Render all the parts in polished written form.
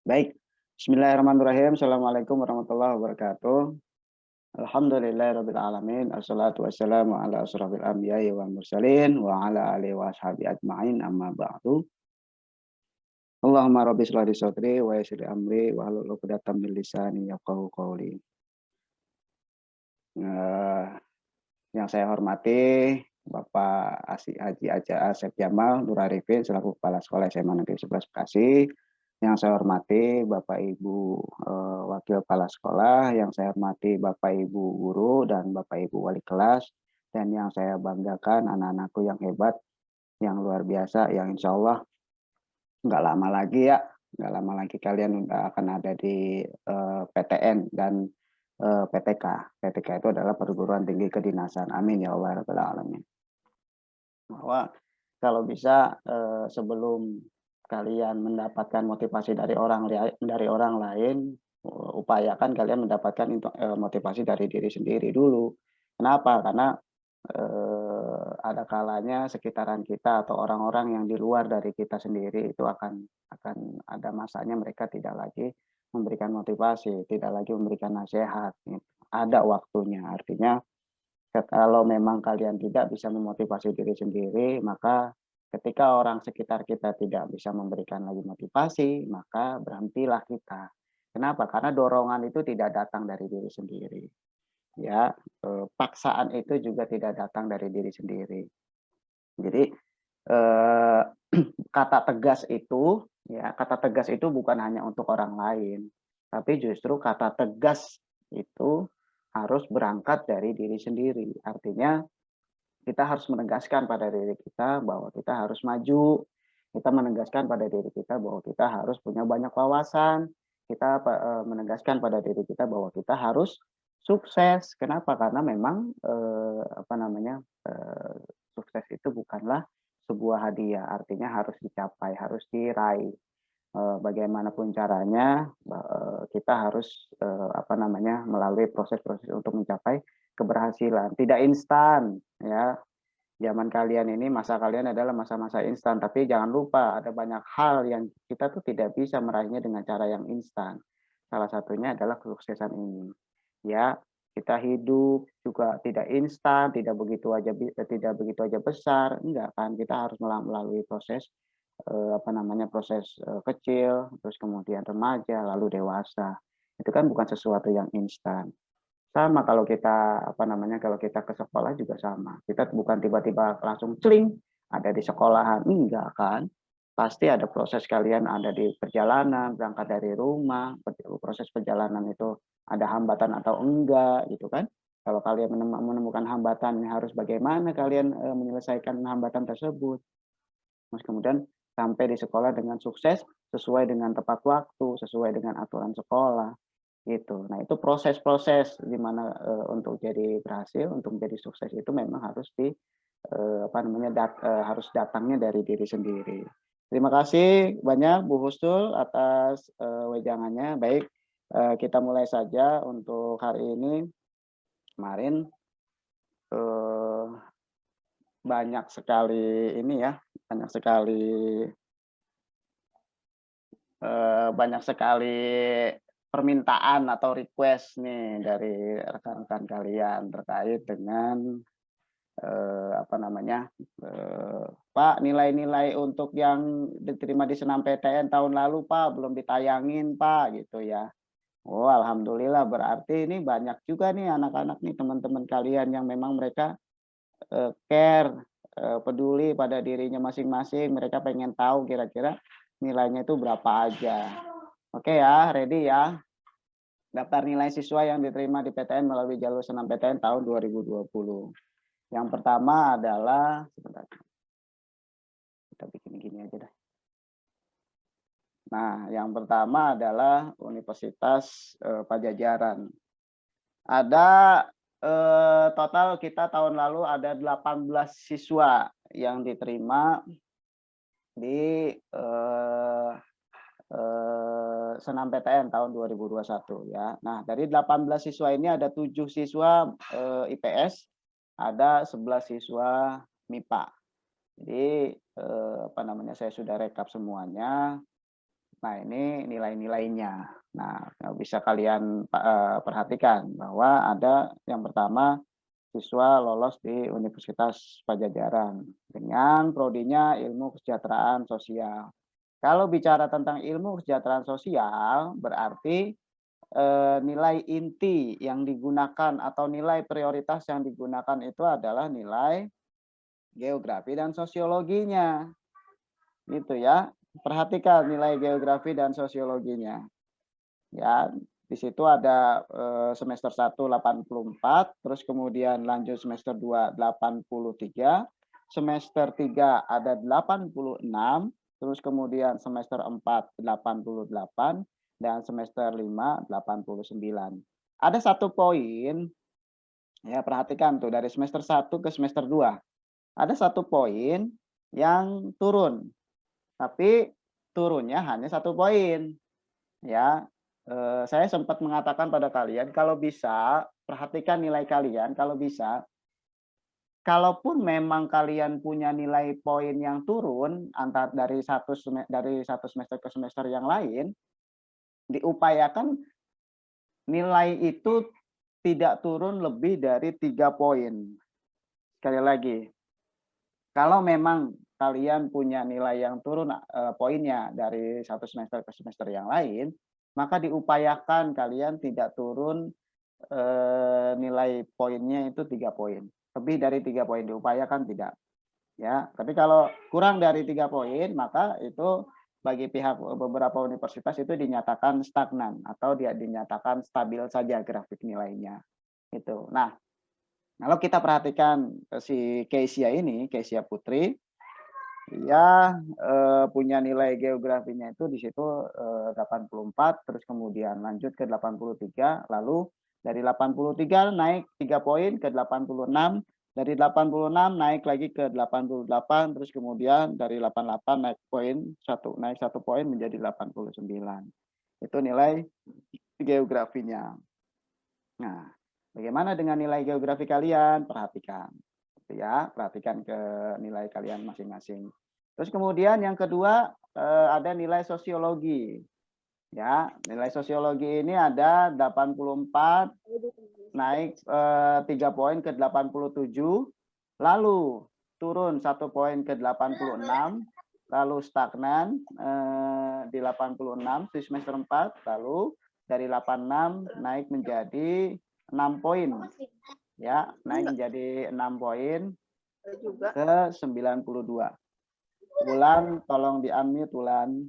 Baik, bismillahirrahmanirrahim. Assalamualaikum warahmatullahi wabarakatuh. Alhamdulillahirabbil alamin. Assalatu wassalamu ala asrofil anbiya'i wal mursalin wa ala alihi wa ashabihi ajmain amma ba'du. Allahumma rabbi shrah li sadri wa yassir li amri wa hlul 'uqdatam min lisani yafqahu qawli. Eh, yang saya hormati Bapak Haji Asep Jamal Nur Arifin selaku Kepala Sekolah SMA Negeri 11 Bekasi. Yang saya hormati Bapak Ibu Wakil Kepala Sekolah, yang saya hormati Bapak Ibu guru dan Bapak Ibu wali kelas, dan yang saya banggakan anak-anakku yang hebat, yang luar biasa, yang insya Allah nggak lama lagi ya, nggak lama lagi kalian akan ada di PTN dan PTK. PTK itu adalah perguruan tinggi kedinasan. Amin ya Allah rabbal alamin. Bahwa kalau bisa sebelum kalian mendapatkan motivasi dari orang lain, upayakan kalian mendapatkan motivasi dari diri sendiri dulu. Kenapa? Karena ada kalanya sekitaran kita atau orang-orang yang di luar dari kita sendiri itu akan ada masanya mereka tidak lagi memberikan motivasi, tidak lagi memberikan nasihat, gitu. Ada waktunya, artinya kalau memang kalian tidak bisa memotivasi diri sendiri, maka ketika orang sekitar kita tidak bisa memberikan lagi motivasi, maka berhentilah kita. Kenapa? Karena dorongan itu tidak datang dari diri sendiri. Ya, paksaan itu juga tidak datang dari diri sendiri. Jadi eh, kata tegas itu bukan hanya untuk orang lain, tapi justru kata tegas itu harus berangkat dari diri sendiri. Artinya kita harus menegaskan pada diri kita bahwa kita harus maju, kita menegaskan pada diri kita bahwa kita harus punya banyak wawasan, kita menegaskan pada diri kita bahwa kita harus sukses. Kenapa? Karena memang sukses itu bukanlah sebuah hadiah, artinya harus dicapai, harus diraih. Bagaimanapun caranya, kita harus melalui proses-proses untuk mencapai keberhasilan. Tidak instan, ya. Zaman kalian ini, masa kalian adalah masa-masa instan, tapi jangan lupa ada banyak hal yang kita tuh tidak bisa meraihnya dengan cara yang instan. Salah satunya adalah kesuksesan ini. Ya, kita hidup juga tidak instan, tidak begitu aja besar, enggak kan? Kita harus melalui proses proses kecil, terus kemudian remaja, lalu dewasa. Itu kan bukan sesuatu yang instan. Sama kalau kita kalau kita ke sekolah juga sama. Kita bukan tiba-tiba langsung celing ada di sekolahan, enggak kan? Pasti ada proses kalian ada di perjalanan, berangkat dari rumah, proses perjalanan itu ada hambatan atau enggak gitu kan? Kalau kalian menemukan hambatan harus bagaimana kalian menyelesaikan hambatan tersebut. Terus kemudian sampai di sekolah dengan sukses sesuai dengan tepat waktu, sesuai dengan aturan sekolah gitu. Nah, itu proses-proses di mana untuk jadi berhasil, untuk menjadi sukses itu memang harus harus datangnya dari diri sendiri. Terima kasih banyak Bu Husnul atas wejangannya. Baik, kita mulai saja untuk hari ini. Kemarin eh, banyak sekali ini ya, banyak sekali permintaan atau request nih dari rekan-rekan kalian terkait dengan Pak, nilai-nilai untuk yang diterima di senam PTN tahun lalu Pak belum ditayangin Pak gitu ya. Oh, alhamdulillah berarti ini banyak juga nih anak-anak nih teman-teman kalian yang memang mereka care, peduli pada dirinya masing-masing, mereka pengen tahu kira-kira nilainya itu berapa aja. Oke ya, ready ya? Daftar nilai siswa yang diterima di PTN melalui jalur senam PTN tahun 2020. Yang pertama adalah, sebentar, kita bikin gini aja dah. Nah, yang pertama adalah Universitas Pajajaran. Ada total kita tahun lalu ada 18 siswa yang diterima di senam PTN tahun 2021 ya. Nah, dari 18 siswa ini ada 7 siswa IPS, ada 11 siswa MIPA. Jadi saya sudah rekap semuanya. Nah, ini nilai-nilainya. Nah, bisa kalian perhatikan bahwa ada yang pertama, siswa lolos di Universitas Pajajaran dengan prodinya Ilmu Kesejahteraan Sosial. Kalau bicara tentang ilmu kesejahteraan sosial, berarti nilai inti yang digunakan atau nilai prioritas yang digunakan itu adalah nilai geografi dan sosiologinya, gitu ya. Perhatikan nilai geografi dan sosiologinya. Ya, di situ ada semester 1 84, terus kemudian lanjut semester 2 83, semester 3 ada 86, terus kemudian semester 4 88, dan semester 5 89. Ada satu poin, ya perhatikan tuh dari semester 1 ke semester 2. Ada satu poin yang turun, tapi turunnya hanya satu poin. Ya, saya sempat mengatakan pada kalian kalau bisa perhatikan nilai kalian, kalau bisa, kalaupun memang kalian punya nilai poin yang turun antar dari satu semester ke semester yang lain, diupayakan nilai itu tidak turun lebih dari 3 poin. Sekali lagi, kalau memang kalian punya nilai yang turun, poinnya dari satu semester ke semester yang lain, maka diupayakan kalian tidak turun, nilai poinnya itu 3 poin. Lebih dari 3 poin diupayakan tidak, ya. Tapi kalau kurang dari 3 poin, maka itu bagi pihak beberapa universitas itu dinyatakan stagnan atau dia dinyatakan stabil saja grafik nilainya, itu. Nah, kalau kita perhatikan, si Kezia ini, Kezia Putri, dia, punya nilai geografinya itu di situ, 84, terus kemudian lanjut ke 83, lalu dari 83 naik 3 poin ke 86, dari 86 naik lagi ke 88, terus kemudian dari 88 naik satu poin menjadi 89. Itu nilai geografinya. Nah, bagaimana dengan nilai geografi kalian? Perhatikan, gitu ya, perhatikan ke nilai kalian masing-masing. Terus kemudian yang kedua, ada nilai sosiologi. Ya, nilai sosiologi ini ada 84, naik 3 poin ke 87, lalu turun 1 poin ke 86, lalu stagnan di 86 di semester 4, lalu dari 86 naik menjadi 6 poin. Ya, naik menjadi 6 poin ke 92. Wulan, tolong di-unmute Wulan.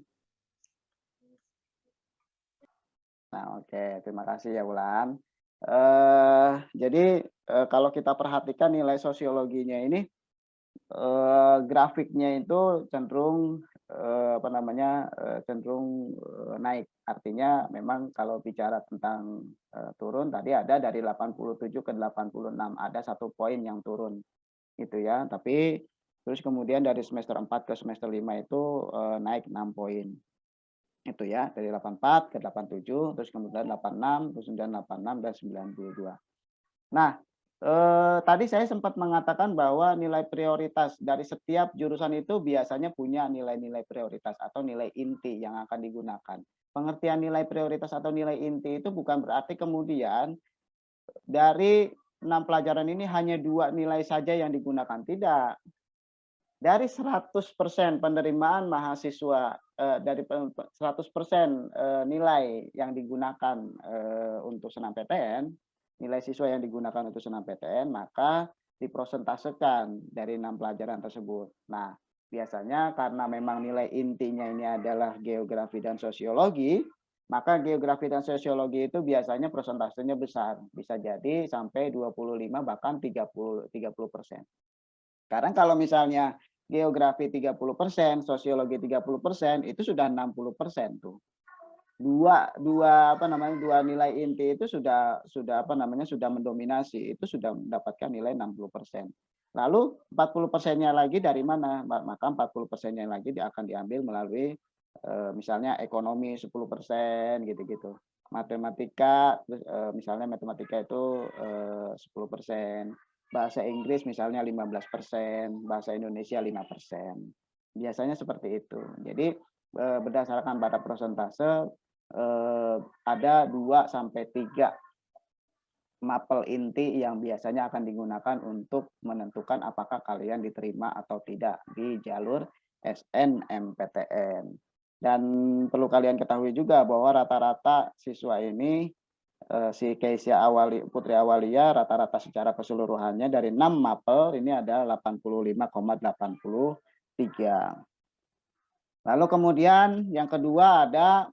Nah, oke, terima kasih ya Wulan. Jadi kalau kita perhatikan nilai sosiologinya ini, grafiknya itu cenderung cenderung naik. Artinya memang kalau bicara tentang turun tadi ada dari 87 ke 86, ada 1 poin yang turun gitu ya. Tapi terus kemudian dari semester 4 ke semester 5 itu naik 6 poin. Itu ya, dari 84 ke 87, terus kemudian 86, terus kemudian 86 dan 92. Nah, tadi saya sempat mengatakan bahwa nilai prioritas dari setiap jurusan itu biasanya punya nilai-nilai prioritas atau nilai inti yang akan digunakan. Pengertian nilai prioritas atau nilai inti itu bukan berarti kemudian dari 6 pelajaran ini hanya 2 nilai saja yang digunakan, tidak. Dari 100% penerimaan mahasiswa, dari 100% nilai yang digunakan untuk senam PTN, nilai siswa yang digunakan untuk senam PTN, maka diprosentasekan dari 6 pelajaran tersebut. Nah, biasanya karena memang nilai intinya ini adalah geografi dan sosiologi, maka geografi dan sosiologi itu biasanya persentasenya besar, bisa jadi sampai 25 bahkan 30%. Sekarang kalau misalnya geografi 30%, sosiologi 30%, itu sudah 60% tuh. Dua nilai inti itu sudah sudah mendominasi, itu sudah mendapatkan nilai 60%. Lalu 40%-nya lagi dari mana? Maka 40%-nya lagi akan diambil melalui misalnya ekonomi 10% gitu-gitu. Matematika misalnya matematika itu 10%. Bahasa Inggris misalnya 15%, bahasa Indonesia 5%. Biasanya seperti itu. Jadi berdasarkan pada persentase, ada 2 sampai 3 mapel inti yang biasanya akan digunakan untuk menentukan apakah kalian diterima atau tidak di jalur SNMPTN. Dan perlu kalian ketahui juga bahwa rata-rata siswa ini, si Keisha Putri Awalia rata-rata secara keseluruhannya dari 6 mapel ini ada 85,83. Lalu kemudian yang kedua ada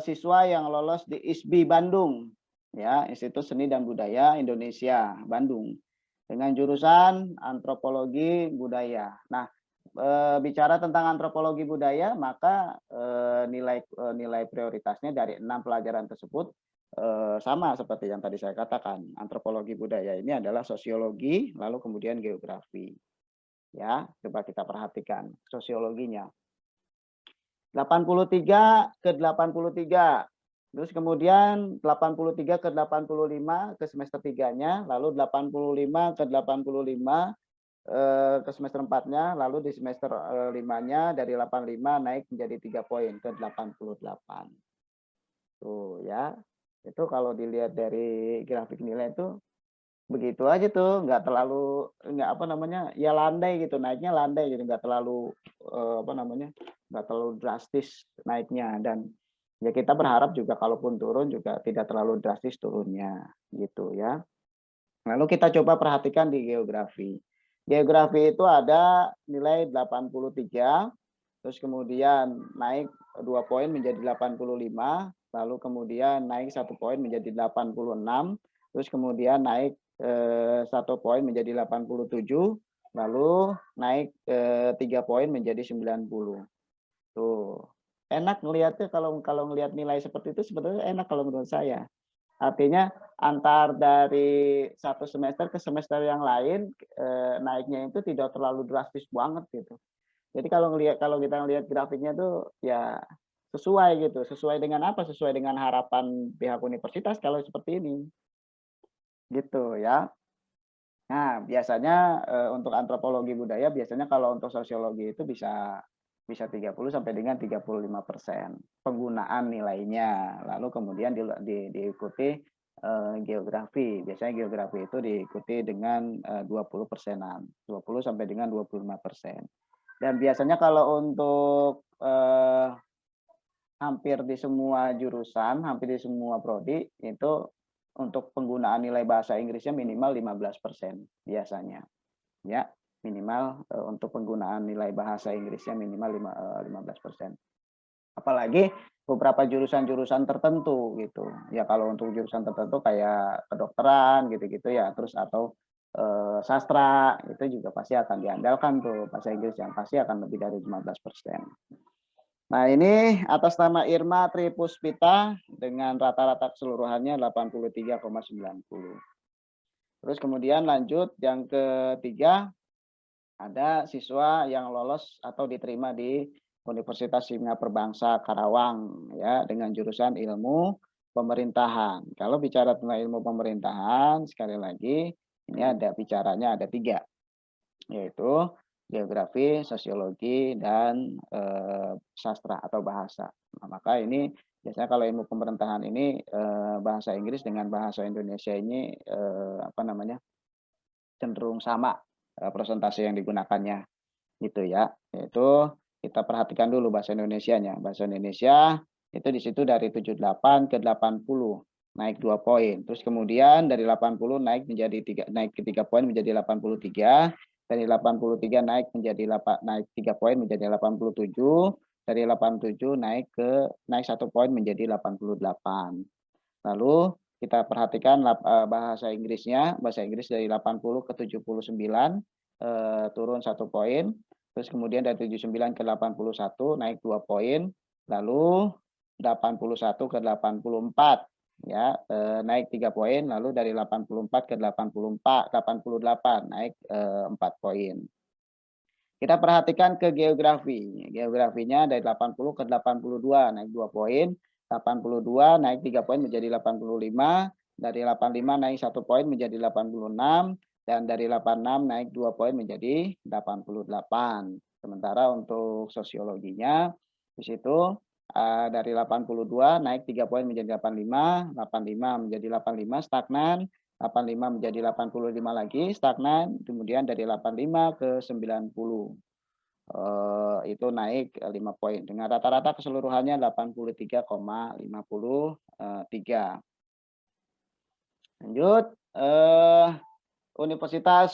siswa yang lolos di ISBI Bandung, ya, Institut Seni dan Budaya Indonesia Bandung, dengan jurusan antropologi budaya. Nah, bicara tentang antropologi budaya, maka nilai prioritasnya dari 6 pelajaran tersebut sama seperti yang tadi saya katakan. Antropologi budaya ini adalah sosiologi, lalu kemudian geografi. Ya, coba kita perhatikan sosiologinya. 83 ke 83. Terus kemudian 83 ke 85 ke semester 3-nya, lalu 85 ke 85 ke semester 4-nya, lalu di semester 5-nya dari 85 naik menjadi 3 poin ke 88. Tuh ya. Itu kalau dilihat dari grafik nilai itu begitu aja tuh, nggak terlalu ya landai gitu, naiknya landai gitu, nggak terlalu nggak terlalu drastis naiknya. Dan ya kita berharap juga kalaupun turun juga tidak terlalu drastis turunnya gitu ya. Lalu kita coba perhatikan di geografi. Geografi itu ada nilai 83, terus kemudian naik 2 poin menjadi 85, lalu kemudian naik 1 poin menjadi 86, terus kemudian naik 1 poin menjadi 87, lalu naik 3 poin menjadi 90. Tuh, enak ngelihatnya kalau ngelihat nilai seperti itu sebenarnya enak kalau menurut saya. Artinya antar dari satu semester ke semester yang lain, naiknya itu tidak terlalu drastis banget gitu. Jadi kalau kita ngelihat grafiknya tuh ya sesuai gitu. Sesuai dengan apa? Sesuai dengan harapan pihak universitas kalau seperti ini. Gitu ya. Nah, biasanya untuk antropologi budaya biasanya kalau untuk sosiologi itu bisa 30 sampai dengan 35% penggunaan nilainya. Lalu kemudian diikuti geografi. Biasanya geografi itu diikuti dengan 20%-an, 20 sampai dengan 25%. Dan biasanya kalau untuk hampir di semua jurusan, hampir di semua prodi itu untuk penggunaan nilai bahasa Inggrisnya minimal 15% biasanya. Ya, minimal untuk penggunaan nilai bahasa Inggrisnya minimal 15%. Apalagi beberapa jurusan-jurusan tertentu gitu. Ya kalau untuk jurusan tertentu kayak kedokteran gitu-gitu ya, terus atau sastra itu juga pasti akan diandalkan tuh bahasa Inggris yang pasti akan lebih dari 15%. Nah, ini atas nama Irma Tripuspita dengan rata-rata keseluruhannya 83,90. Terus kemudian lanjut yang ketiga, ada siswa yang lolos atau diterima di Universitas Kimia Perbangsa Karawang ya dengan jurusan ilmu pemerintahan. Kalau bicara tentang ilmu pemerintahan, sekali lagi ini bicaranya ada 3, yaitu geografi, sosiologi, dan sastra atau bahasa. Nah, maka ini biasanya kalau ilmu pemerintahan ini bahasa Inggris dengan bahasa Indonesia ini cenderung sama persentase yang digunakannya gitu ya. Yaitu kita perhatikan dulu bahasa Indonesianya. Bahasa Indonesia itu di situ dari 78 ke 80 naik 2 poin. Terus kemudian dari 80 naik ke 3 poin menjadi 83. Dari 83 naik 3 poin menjadi 87. Dari 87 naik 1 poin menjadi 88. Lalu kita perhatikan bahasa Inggrisnya, bahasa Inggris dari 80 ke 79 turun 1 poin. Terus kemudian dari 79 ke 81 naik 2 poin. Lalu 81 ke 84 ya naik 3 poin. Lalu dari 84 ke 88 naik 4 poin. Kita perhatikan ke geografi. Geografinya dari 80 ke 82 naik 2 poin. 82 naik 3 poin menjadi 85. Dari 85 naik 1 poin menjadi 86. Dan dari 86 naik 2 poin menjadi 88. Sementara untuk sosiologinya di situ dari 82 naik 3 poin menjadi 85 menjadi 85 stagnan, 85 menjadi 85 lagi stagnan, kemudian dari 85 ke 90. Itu naik 5 poin dengan rata-rata keseluruhannya 83,53. Lanjut, Universitas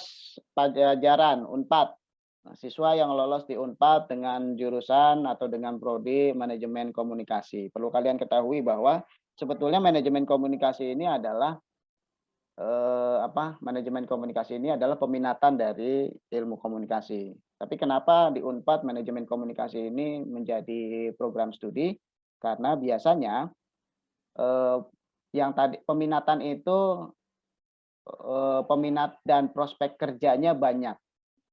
Pajajaran Unpad. Nah, siswa yang lolos di Unpad dengan jurusan atau dengan prodi manajemen komunikasi. Perlu kalian ketahui bahwa sebetulnya manajemen komunikasi ini adalah manajemen komunikasi ini adalah peminatan dari ilmu komunikasi. Tapi kenapa di Unpad manajemen komunikasi ini menjadi program studi? Karena biasanya yang tadi peminatan itu peminat dan prospek kerjanya banyak.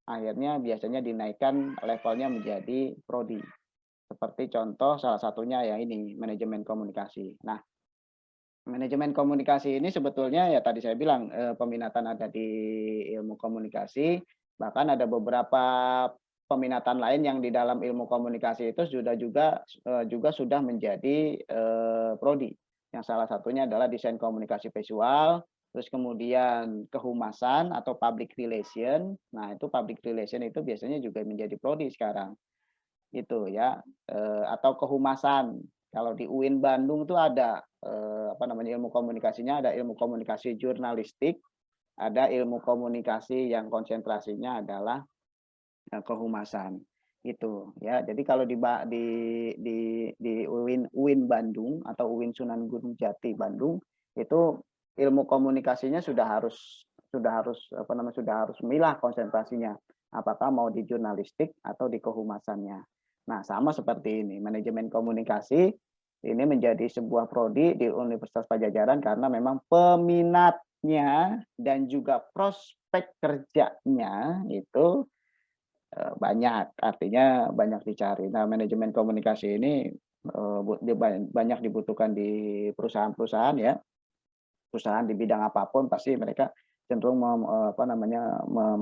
Akhirnya biasanya dinaikkan levelnya menjadi prodi. Seperti contoh salah satunya ya ini manajemen komunikasi. Nah, manajemen komunikasi ini sebetulnya ya tadi saya bilang peminatan ada di ilmu komunikasi, bahkan ada beberapa peminatan lain yang di dalam ilmu komunikasi itu juga sudah menjadi prodi. Yang salah satunya adalah desain komunikasi visual, terus kemudian kehumasan atau public relation. Nah, itu public relation itu biasanya juga menjadi prodi sekarang. Itu ya, atau kehumasan. Kalau di UIN Bandung tuh ada ilmu komunikasinya, ada ilmu komunikasi jurnalistik, ada ilmu komunikasi yang konsentrasinya adalah kehumasan. Gitu ya. Jadi kalau di UIN Bandung atau UIN Sunan Gunung Jati Bandung itu ilmu komunikasinya sudah harus milah konsentrasinya. Apakah mau di jurnalistik atau di kehumasannya. Nah, sama seperti ini, manajemen komunikasi ini menjadi sebuah prodi di Universitas Pajajaran karena memang peminatnya dan juga prospek kerjanya itu banyak, artinya banyak dicari. Nah, manajemen komunikasi ini banyak dibutuhkan di perusahaan-perusahaan ya. Perusahaan di bidang apapun pasti mereka cenderung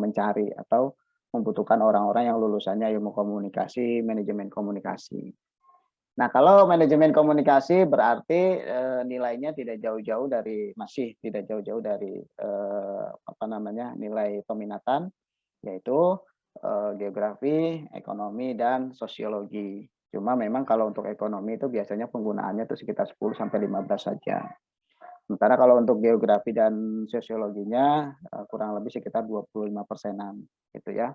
mencari atau membutuhkan orang-orang yang lulusannya ilmu komunikasi, manajemen komunikasi. Nah, kalau manajemen komunikasi berarti nilainya masih tidak jauh-jauh dari nilai peminatan, yaitu geografi, ekonomi, dan sosiologi. Cuma memang kalau untuk ekonomi itu biasanya penggunaannya itu sekitar 10 sampai 15 saja. Sementara kalau untuk geografi dan sosiologinya kurang lebih sekitar 25%-an gitu ya.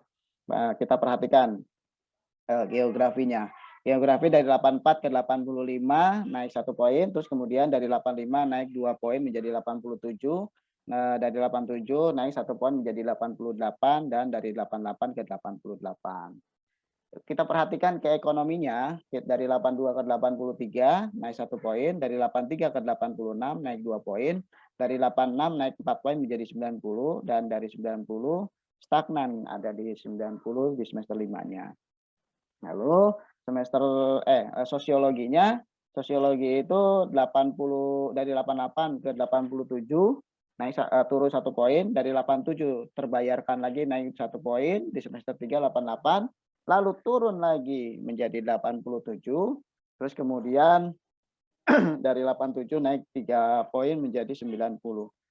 Kita perhatikan geografinya. Geografi dari 84 ke 85 naik 1 poin, terus kemudian dari 85 naik 2 poin menjadi 87. Dari 87 naik 1 poin menjadi 88 dan dari 88 ke 88. Kita perhatikan ke ekonominya, dari 82 ke 83 naik 1 poin, dari 83 ke 86 naik 2 poin, dari 86 naik 4 poin menjadi 90, dan dari 90 stagnan ada di 90 di semester 5-nya. Lalu sosiologinya, sosiologi itu 80 dari 88 ke 87 naik turun 1 poin, dari 87 terbayarkan lagi naik 1 poin di semester 3 88, lalu turun lagi menjadi 87, terus kemudian dari 87 naik 3 poin menjadi 90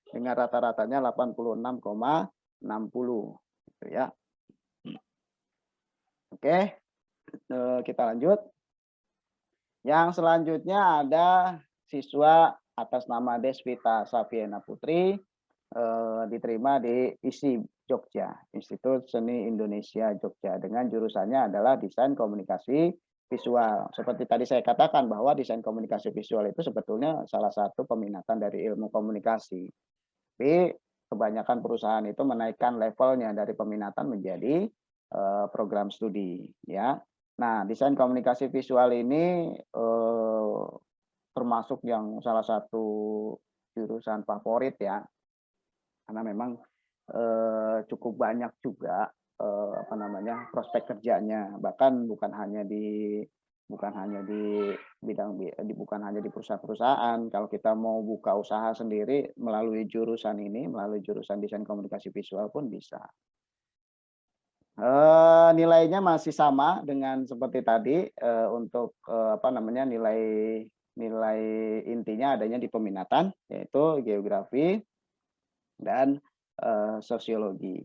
dengan rata-ratanya 86,60 gitu ya. Oke, kita lanjut. Yang selanjutnya ada siswa atas nama Desvita Saviena Putri, diterima di ISI Jogja, Institut Seni Indonesia Jogja, dengan jurusannya adalah Desain Komunikasi Visual. Seperti tadi saya katakan bahwa desain komunikasi visual itu sebetulnya salah satu peminatan dari ilmu komunikasi. Tapi kebanyakan perusahaan itu menaikkan levelnya dari peminatan menjadi program studi ya. Nah, desain komunikasi visual ini termasuk yang salah satu jurusan favorit ya, karena memang cukup banyak juga prospek kerjanya, bahkan bukan hanya di perusahaan-perusahaan. Kalau kita mau buka usaha sendiri melalui jurusan desain komunikasi visual pun bisa. Nilainya masih sama dengan seperti tadi, untuk, apa namanya, nilai intinya adanya di peminatan, yaitu geografi dan, sosiologi.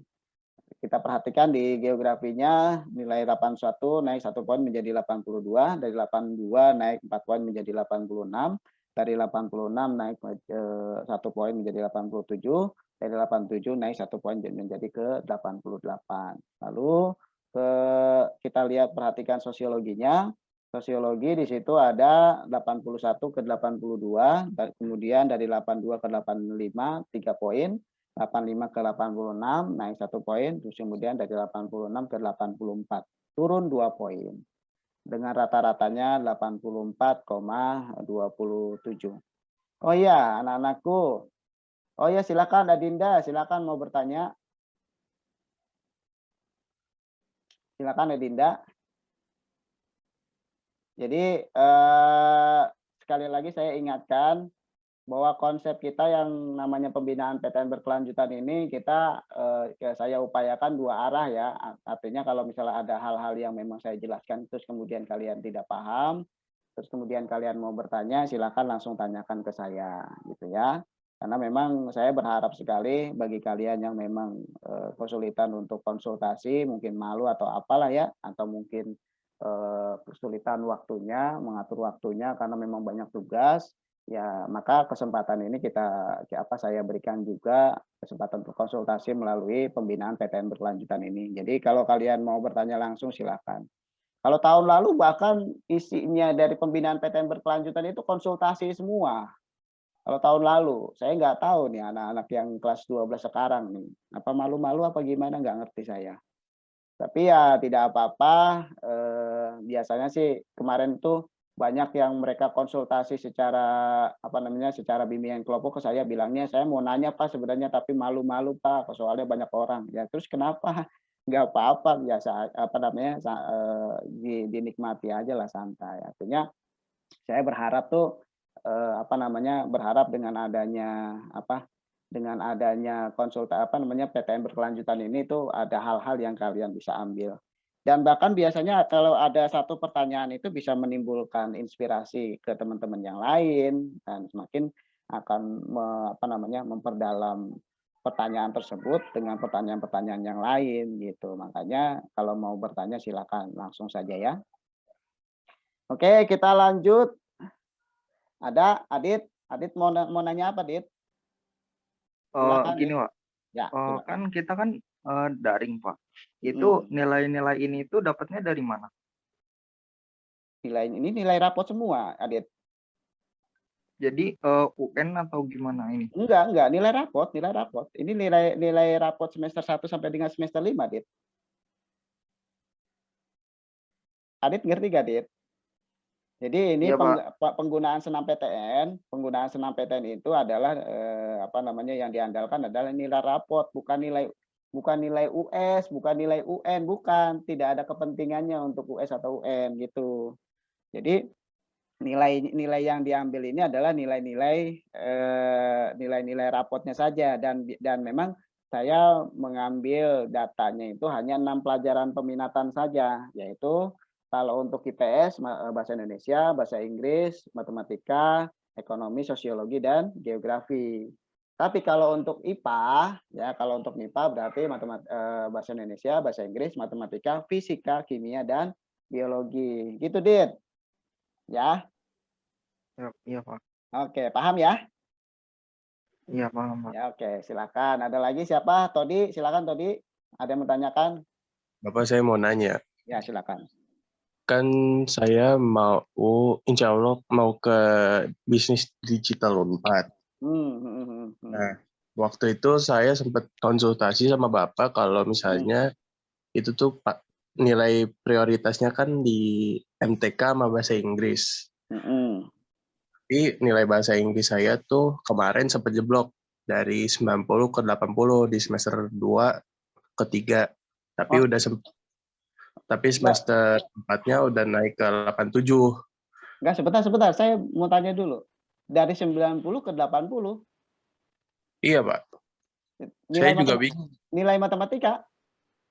Kita perhatikan di geografinya nilai 81 naik 1 poin menjadi 82, dari 82 naik 4 poin menjadi 86, dari 86 naik 1 poin menjadi 87, dari 87 naik 1 poin menjadi ke 88. Lalu kita lihat perhatikan sosiologinya. Sosiologi di situ ada 81 ke 82, kemudian dari 82 ke 85 3 poin. 85 ke 86 naik 1 poin, terus kemudian dari 86 ke 84 turun 2 poin. Dengan rata-ratanya 84,27. Oh iya, anak-anakku. Oh iya, silakan Adinda, silakan mau bertanya. Silakan Adinda. Jadi sekali lagi saya ingatkan bahwa konsep kita yang namanya pembinaan PTN berkelanjutan ini kita, saya upayakan 2 arah ya. Artinya kalau misalnya ada hal-hal yang memang saya jelaskan terus kemudian kalian tidak paham, terus kemudian kalian mau bertanya silakan langsung tanyakan ke saya gitu ya. Karena memang saya berharap sekali bagi kalian yang memang, kesulitan untuk konsultasi, mungkin malu atau apalah ya, atau mungkin, kesulitan waktunya, mengatur waktunya karena memang banyak tugas. Ya, maka kesempatan ini saya berikan juga kesempatan untuk konsultasi melalui pembinaan PTN berkelanjutan ini. Jadi kalau kalian mau bertanya langsung silakan. Kalau tahun lalu bahkan isinya dari pembinaan PTN berkelanjutan itu konsultasi semua. Kalau tahun lalu, saya nggak tahu nih anak-anak yang kelas 12 sekarang nih, apa malu-malu apa gimana nggak ngerti saya. Tapi ya tidak apa-apa, biasanya sih kemarin tuh banyak yang mereka konsultasi secara, apa namanya, secara bimbingan kelompok ke saya bilangnya, "Saya mau nanya Pak sebenarnya tapi malu-malu Pak, soalnya banyak orang." Ya terus kenapa? Nggak apa-apa, biasa apa namanya, dinikmati aja lah santai. Artinya saya berharap tuh, apa namanya, berharap dengan adanya apa, dengan adanya PTN berkelanjutan ini tuh ada hal-hal yang kalian bisa ambil. Dan bahkan biasanya kalau ada satu pertanyaan itu bisa menimbulkan inspirasi ke teman-teman yang lain dan semakin akan memperdalam pertanyaan tersebut dengan pertanyaan-pertanyaan yang lain gitu. Makanya kalau mau bertanya silakan langsung saja ya. Oke, kita lanjut. Ada Adit? Adit mau nanya apa, Adit? Silakan, Gini, Dit. Pak, Ya, kan silakan. kita kan, daring, Pak. Itu Mhm. nilai-nilai ini itu dapatnya dari mana? Nilai rapot semua, Adit. Jadi, UN atau gimana ini? Enggak, nilai rapot nilai rapot. Ini nilai nilai rapot semester 1 sampai dengan semester 5, Dit. Adit ngerti nggak, Dit? Jadi ini Iya, Pak. penggunaan senam PTN itu adalah, yang diandalkan adalah nilai rapot, bukan nilai US, bukan nilai UN, bukan. Tidak ada kepentingannya untuk US atau UN, gitu. Jadi nilai-nilai yang diambil ini adalah nilai-nilai rapotnya saja dan memang saya mengambil datanya itu hanya 6 pelajaran peminatan saja, yaitu kalau untuk IPS bahasa Indonesia, bahasa Inggris, matematika, ekonomi, sosiologi, dan geografi. Tapi kalau untuk IPA, ya kalau untuk MIPA berarti bahasa Indonesia, bahasa Inggris, matematika, fisika, kimia, dan biologi. Gitu, Dit. Ya. Iya iya, Pak. Oke, paham ya? Iya, paham, Pak. Ya, oke, silakan. Ada lagi siapa? Todi, silakan Todi. Ada yang bertanyakan? Bapak, saya mau nanya. Ya, silakan. Kan saya mau, insya Allah mau ke bisnis digital 4. Nah, waktu itu saya sempat konsultasi sama Bapak kalau misalnya itu tuh Pak, nilai prioritasnya kan di MTK sama bahasa Inggris. Tapi nilai bahasa Inggris saya tuh kemarin sempat jeblok dari 90 ke 80 di semester 2 ke 3. Tapi tapi semester 4-nya udah naik ke 87. Enggak, sebentar. Saya mau tanya dulu. Dari 90 ke 80? Iya, Pak. Saya juga bingung. Nilai matematika?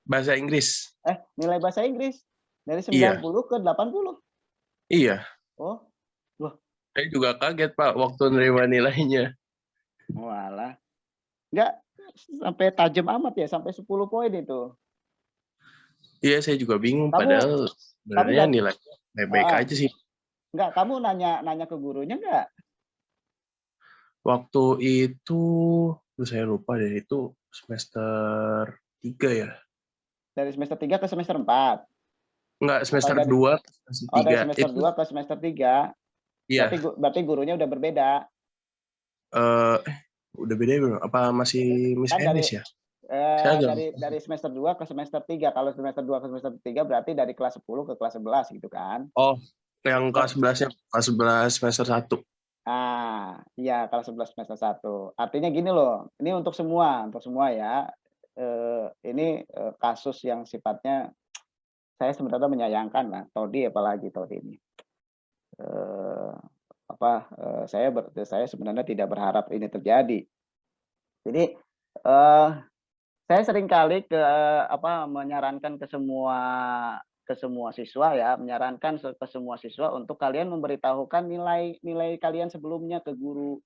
Bahasa Inggris. Nilai bahasa Inggris dari 90 Iya. ke 80. Iya. Oh, Saya juga kaget, Pak, waktu nerima nilainya. walah. Enggak sampai tajam amat ya, sampai 10 poin itu. Iya, saya juga bingung. Kamu Padahal sebenarnya nggak, nilainya baik-baik aja sih. enggak, kamu nanya ke gurunya enggak? Waktu itu, saya lupa deh, itu semester 3 ya? Dari semester 3 ke semester 4. Enggak, semester dari 2 ke semester 3. dari semester Itu, 2 ke semester 3. iya. Berarti gurunya udah berbeda. Udah beda belum? Apa masih Miss Kan Enis ya? Saya agak dari semester 2 ke semester 3. Kalau semester 2 ke semester 3 berarti dari kelas 10 ke kelas 11 gitu kan. Oh, yang kelas 11-nya, kelas 11 semester 1. Iya, kelas 11 semester 1. Artinya gini loh, ini untuk semua ya. Ini kasus yang sifatnya saya sebenarnya menyayangkan lah, Todi apalagi Todi ini. Saya sebenarnya tidak berharap ini terjadi. Jadi saya sering kali menyarankan ke semua siswa ya, ke semua siswa untuk kalian memberitahukan nilai kalian sebelumnya ke guru.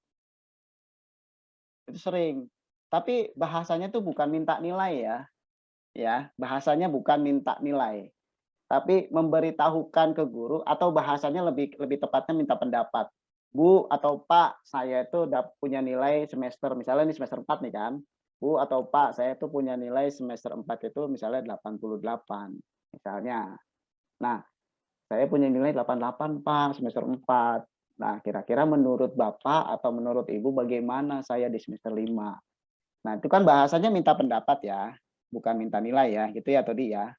Itu sering. Tapi bahasanya tuh bukan minta nilai ya, bahasanya bukan minta nilai, tapi memberitahukan ke guru atau bahasanya lebih tepatnya minta pendapat. Bu atau Pak, saya itu punya nilai semester, misalnya ini semester 4 nih kan. Bu atau Pak, saya itu punya nilai semester 4 itu misalnya 88 misalnya. Nah, saya punya nilai 88 Pak semester 4. Nah, kira-kira menurut Bapak atau menurut Ibu bagaimana saya di semester 5? Nah, itu kan bahasanya minta pendapat ya, bukan minta nilai ya, gitu ya Todi ya.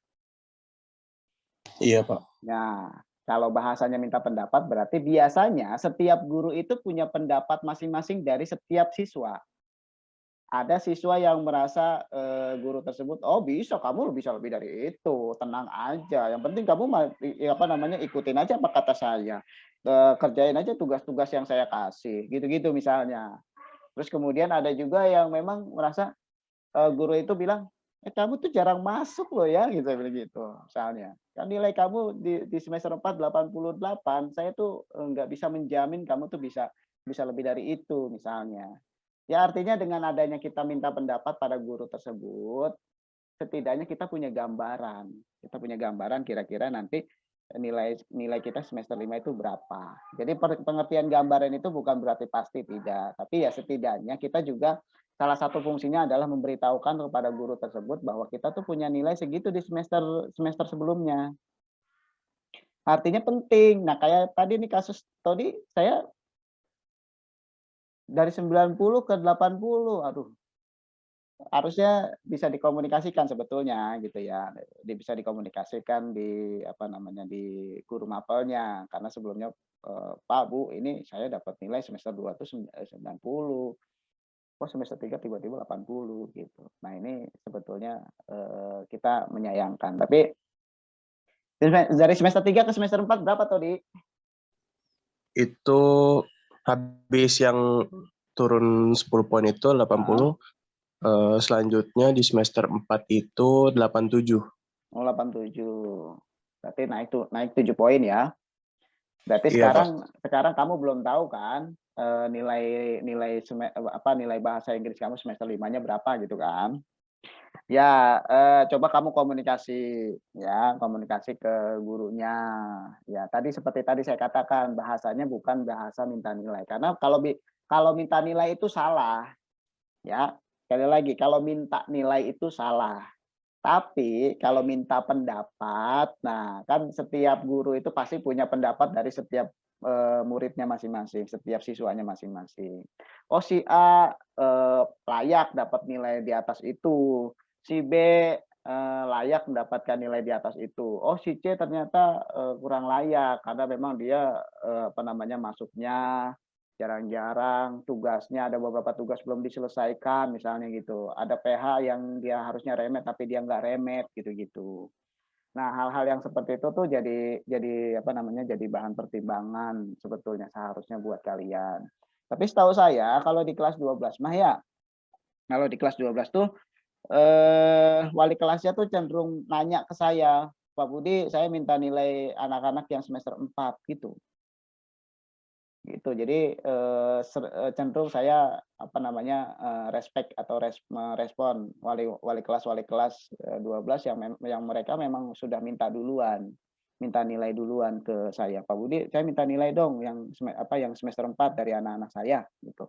Iya, Pak. Nah, kalau bahasanya minta pendapat berarti biasanya setiap guru itu punya pendapat masing-masing dari setiap siswa. Ada siswa yang merasa guru tersebut, oh kamu bisa lebih dari itu, tenang aja. Yang penting kamu ikutin aja apa kata saya, kerjain aja tugas-tugas yang saya kasih, gitu-gitu misalnya. Terus kemudian ada juga yang memang merasa guru itu bilang, kamu tuh jarang masuk loh ya, gitu begitu misalnya. Kan nilai kamu di semester 4 88, saya tuh nggak bisa menjamin kamu tuh bisa lebih dari itu misalnya. Ya artinya dengan adanya kita minta pendapat pada guru tersebut, setidaknya kita punya gambaran. Kita punya gambaran kira-kira nanti nilai kita semester 5 itu berapa. Jadi pengertian gambaran itu bukan berarti pasti tidak, tapi ya setidaknya kita juga salah satu fungsinya adalah memberitahukan kepada guru tersebut bahwa kita tuh punya nilai segitu di semester sebelumnya. Artinya penting. Nah, kayak tadi nih kasus tadi saya dari 90 ke 80, aduh. Harusnya bisa dikomunikasikan sebetulnya gitu ya. Bisa dikomunikasikan di guru mapelnya karena sebelumnya Pak, Bu, ini saya dapat nilai semester 2 tuh 90. Kok semester 3 tiba-tiba 80 gitu. Nah, ini sebetulnya kita menyayangkan. Tapi dari semester 3 ke semester 4 berapa tuh, Di? Itu habis yang turun 10 poin itu 80. Selanjutnya di semester 4 itu 87. Oh, 87. Berarti naik 7 poin ya. Berarti Iya, Pak. sekarang kamu belum tahu kan nilai bahasa Inggris kamu semester 5-nya berapa gitu kan. Ya, coba kamu komunikasi ke gurunya. Ya, seperti tadi saya katakan bahasanya bukan bahasa minta nilai. Karena kalau minta nilai itu salah. Ya, sekali lagi kalau minta nilai itu salah. Tapi kalau minta pendapat, nah kan setiap guru itu pasti punya pendapat dari setiap muridnya masing-masing, setiap siswanya masing-masing. Oh, si A layak dapat nilai di atas itu, si B layak mendapatkan nilai di atas itu. Oh, si C ternyata kurang layak karena memang dia masuknya jarang-jarang, tugasnya ada beberapa tugas belum diselesaikan misalnya gitu. Ada PH yang dia harusnya remet tapi dia nggak remet gitu-gitu. Nah, hal-hal yang seperti itu tuh jadi jadi bahan pertimbangan sebetulnya seharusnya buat kalian. Tapi setahu saya kalau di kelas 12 mah ya, kalau di kelas 12 tuh wali kelasnya tuh cenderung nanya ke saya, Pak Budi, saya minta nilai anak-anak yang semester 4 gitu. Gitu. Jadi cenderung saya respect atau merespon wali kelas 12 yang mereka memang sudah minta duluan, minta nilai duluan ke saya. Pak Budi, saya minta nilai dong yang yang semester 4 dari anak-anak saya gitu.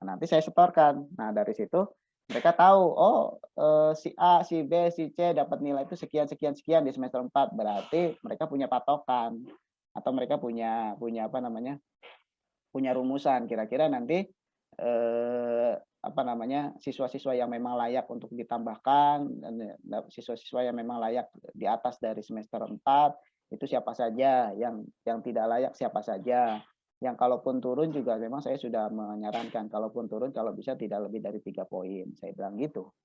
Nah, nanti saya setorkan. Nah, dari situ mereka tahu, oh si A, si B, si C dapat nilai itu sekian sekian sekian di semester 4. Berarti mereka punya patokan atau mereka punya punya rumusan kira-kira nanti siswa-siswa yang memang layak untuk ditambahkan dan siswa-siswa yang memang layak di atas dari semester 4 itu siapa saja, yang tidak layak siapa saja. Yang kalaupun turun juga memang saya sudah menyarankan kalaupun turun kalau bisa tidak lebih dari 3 poin, saya bilang gitu.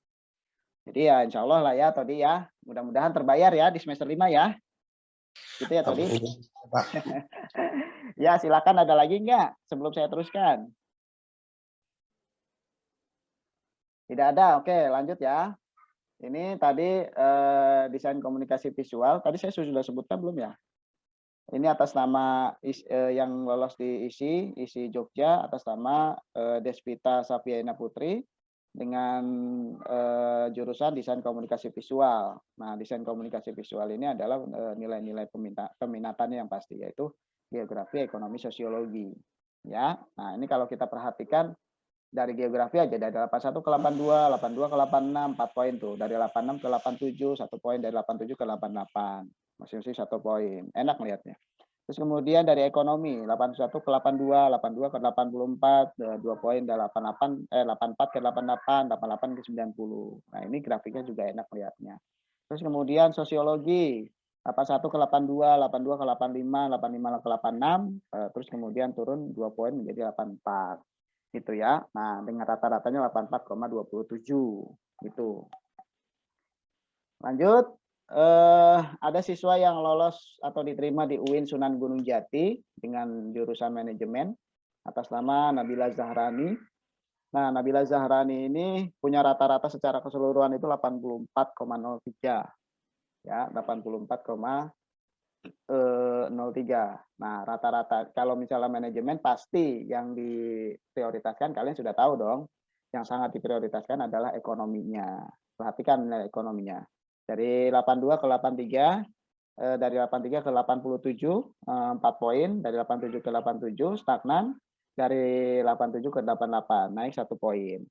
Jadi ya insya Allah lah ya tadi ya, mudah-mudahan terbayar ya di semester 5 ya. Gitu ya tadi. Ya silakan, ada lagi nggak sebelum saya teruskan? Tidak ada, oke lanjut ya. Ini tadi desain komunikasi visual, tadi saya sudah sebutkan belum ya? Ini atas nama yang lolos di ISI Jogja, atas nama Desvita Safiaina Putri dengan jurusan desain komunikasi visual. Nah, desain komunikasi visual ini adalah nilai-nilai peminatannya yang pasti, yaitu geografi, ekonomi, sosiologi. Ya, nah ini kalau kita perhatikan dari geografi aja dari 81 ke 82, 82 ke 86, 4 poin tuh. Dari 86 ke 87, 1 poin, dari 87 ke 88. Masing-masing 1 poin. Enak melihatnya. Terus kemudian dari ekonomi 81 ke 82, 82 ke 84, 2 poin dari 84 ke 88, 88 ke 90. Nah, ini grafiknya juga enak melihatnya. Terus kemudian sosiologi 81 ke 82, 82 ke 85, 85 ke 86, terus kemudian turun 2 poin menjadi 84. Gitu ya. Nah, dengan rata-ratanya 84,27 gitu. Lanjut, ada siswa yang lolos atau diterima di UIN Sunan Gunung Jati dengan jurusan manajemen atas nama Nabila Zahrani. Nah, Nabila Zahrani ini punya rata-rata secara keseluruhan itu 84,03. Ya, 84,03. Nah, rata-rata kalau misalnya manajemen pasti yang diprioritaskan kalian sudah tahu dong. Yang sangat diprioritaskan adalah ekonominya. Perhatikan nilai ekonominya. Dari 82 ke 83, dari 83 ke 87, 4 poin. Dari 87 ke 87 stagnan. Dari 87 ke 88 naik 1 poin.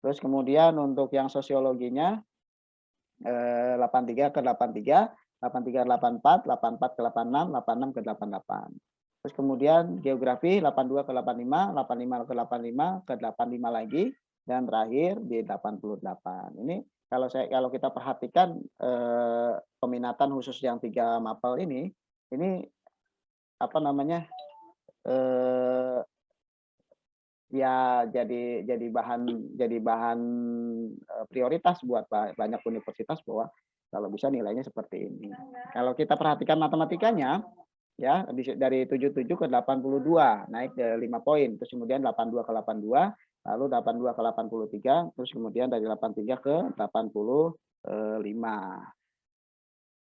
Terus kemudian untuk yang sosiologinya 83 ke 83, 83 ke 84, 84 ke 86, 86 ke 88. Terus kemudian geografi 82 ke 85, 85 ke 85, ke 85 lagi, dan terakhir di 88. Ini kalau kita perhatikan peminatan khusus yang 3 mapel ini ya jadi bahan prioritas buat banyak universitas bahwa kalau bisa nilainya seperti ini. Kalau kita perhatikan matematikanya ya dari 77 ke 82 naik ke 5 poin, terus kemudian 82 ke 82, lalu 82 ke 83, terus kemudian dari 83 ke 85.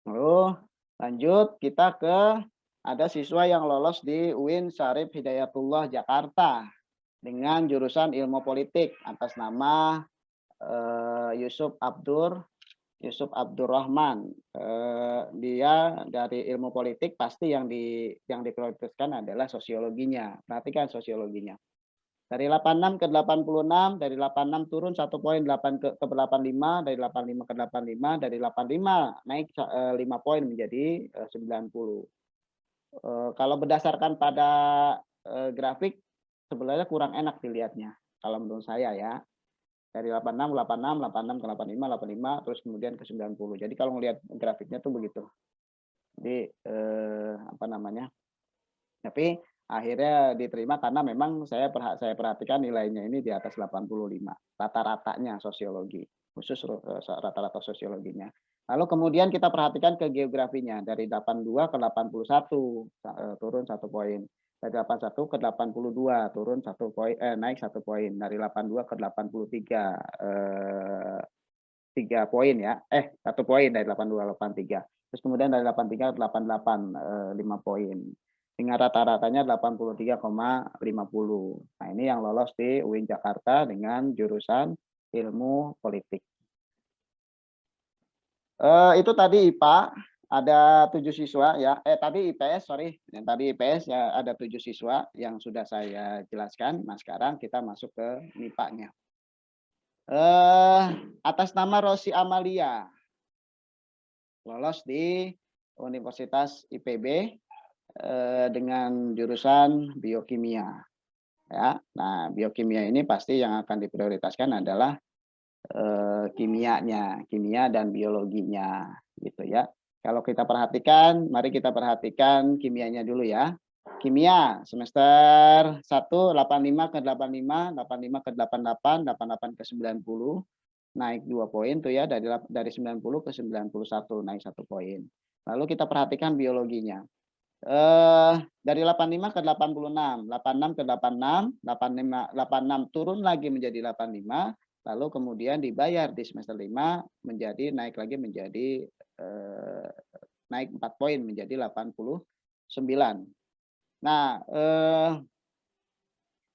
Lalu lanjut kita ke ada siswa yang lolos di UIN Syarif Hidayatullah Jakarta dengan jurusan ilmu politik atas nama Yusuf Abdurrahman. Dia dari ilmu politik pasti yang diprioritaskan adalah sosiologinya. Perhatikan sosiologinya. Dari 86 ke 86, dari 86 turun 1 poin 8 ke 85, dari 85 ke 85, dari 85 naik 5 poin menjadi 90. Kalau berdasarkan pada grafik sebenarnya kurang enak dilihatnya kalau menurut saya ya. Dari 86, 86, 86 ke 85, 85 terus kemudian ke 90. Jadi kalau melihat grafiknya tuh begitu. Jadi tapi akhirnya diterima karena memang saya perhatikan nilainya ini di atas 85 rata-ratanya sosiologi, khusus rata-rata sosiologinya. Lalu kemudian kita perhatikan ke geografinya dari 82 ke 81 turun 1 poin. Dari 81 ke 82 turun 1 poin, naik 1 poin. Dari 82 ke 83 3 poin ya. 1 poin dari 8283. Terus kemudian dari 83 ke 88 5 poin. Dengan rata-ratanya 83,50. Nah, ini yang lolos di UIN Jakarta dengan jurusan Ilmu Politik. Itu tadi IPA ada 7 siswa ya. Tadi IPS, sorry. Yang tadi IPS ya ada 7 siswa yang sudah saya jelaskan. Nah, sekarang kita masuk ke MIPA-nya. Atas nama Rosi Amalia, lolos di Universitas IPB dengan jurusan biokimia. Ya, nah biokimia ini pasti yang akan diprioritaskan adalah kimianya, kimia dan biologinya, gitu ya. Kalau kita perhatikan, mari kita perhatikan kimianya dulu ya. Kimia semester 1 85 ke 85, 85 ke 88, 88 ke 90, naik 2 poin tuh ya, dari 90 ke 91 naik 1 poin. Lalu kita perhatikan biologinya. Dari 85 ke 86, 86 ke 86, 86 turun lagi menjadi 85, lalu kemudian dibayar di semester 5 menjadi naik lagi menjadi naik 4 poin menjadi 89. Nah,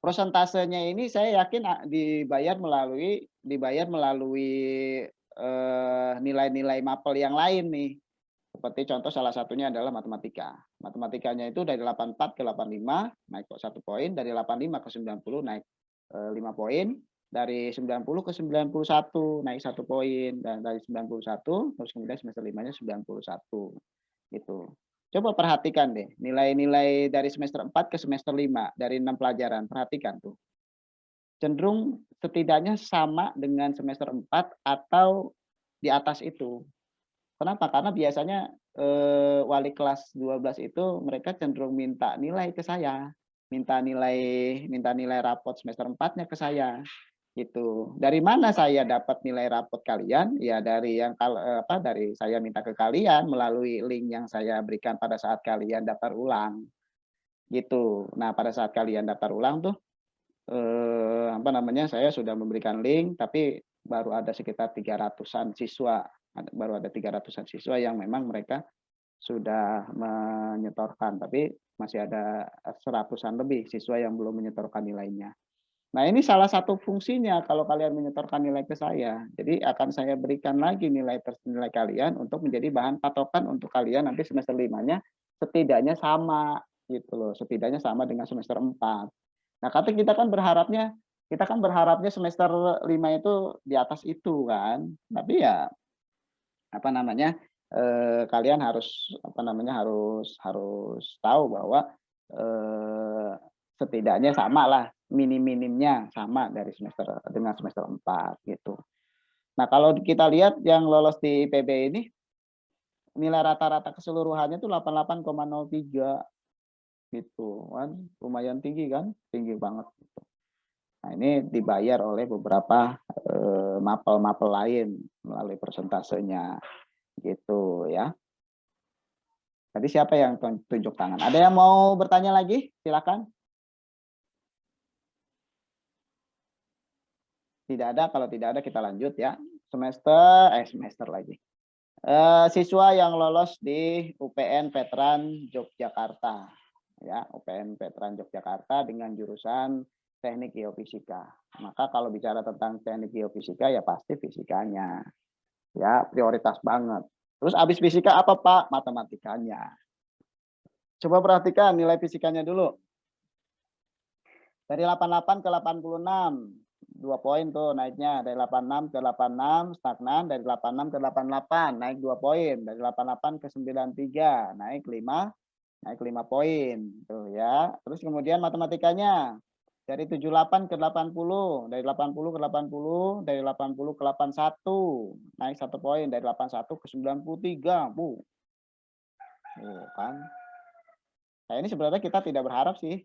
prosentasenya ini saya yakin dibayar melalui nilai-nilai mapel yang lain nih. Seperti contoh salah satunya adalah matematika. Matematikanya itu dari 84 ke 85 naik 1 poin, dari 85 ke 90 naik 5 poin, dari 90 ke 91 naik 1 poin, dan dari 91 terus kemudian semester 5-nya 91 gitu. Coba perhatikan deh nilai-nilai dari semester 4 ke semester 5 dari 6 pelajaran, perhatikan tuh. Cenderung setidaknya sama dengan semester 4 atau di atas itu. Kenapa? Karena biasanya wali kelas 12 itu mereka cenderung minta nilai ke saya, minta nilai rapot semester 4-nya ke saya. Gitu. Dari mana saya dapat nilai rapot kalian? Ya dari dari saya minta ke kalian melalui link yang saya berikan pada saat kalian daftar ulang. Gitu. Nah, pada saat kalian daftar ulang tuh saya sudah memberikan link tapi baru ada sekitar 300-an siswa. Baru ada 300-an siswa yang memang mereka sudah menyetorkan, tapi masih ada 100-an lebih siswa yang belum menyetorkan nilainya. Nah, ini salah satu fungsinya kalau kalian menyetorkan nilai ke saya. Jadi akan saya berikan lagi nilai kalian untuk menjadi bahan patokan untuk kalian nanti semester 5-nya setidaknya sama gitu loh, setidaknya sama dengan semester 4. Nah, kita kan berharapnya semester 5 itu di atas itu kan. Tapi ya kalian harus harus tahu bahwa setidaknya sama lah, minimnya sama dari dengan semester 4 gitu. Nah, kalau kita lihat yang lolos di IPB ini nilai rata-rata keseluruhannya itu 88,03 gitu kan, lumayan tinggi kan, tinggi banget gitu. Nah, ini dibayar oleh beberapa mapel-mapel lain melalui persentasenya gitu ya. Tadi siapa yang tunjuk tangan? Ada yang mau bertanya lagi? Silakan. Tidak ada, kalau tidak ada kita lanjut ya. Semester lagi. Siswa yang lolos di UPN Veteran Yogyakarta. Ya, UPN Veteran Yogyakarta dengan jurusan Teknik Geofisika. Maka kalau bicara tentang Teknik Geofisika ya pasti fisikanya. Ya, prioritas banget. Terus habis fisika apa, Pak? Matematikanya. Coba perhatikan nilai fisikanya dulu. Dari 88 ke 86. 2 poin tuh naiknya. Dari 86 ke 86 stagnan. Dari 86 ke 88 naik 2 poin. Dari 88 ke 93 naik 5 poin. Tuh ya. Terus kemudian matematikanya. Dari 78 ke 80, dari 80 ke 80, dari 80 ke 81, naik 1 poin, dari 81 ke 93, Bu. Kan. Nah, ini sebenarnya kita tidak berharap sih,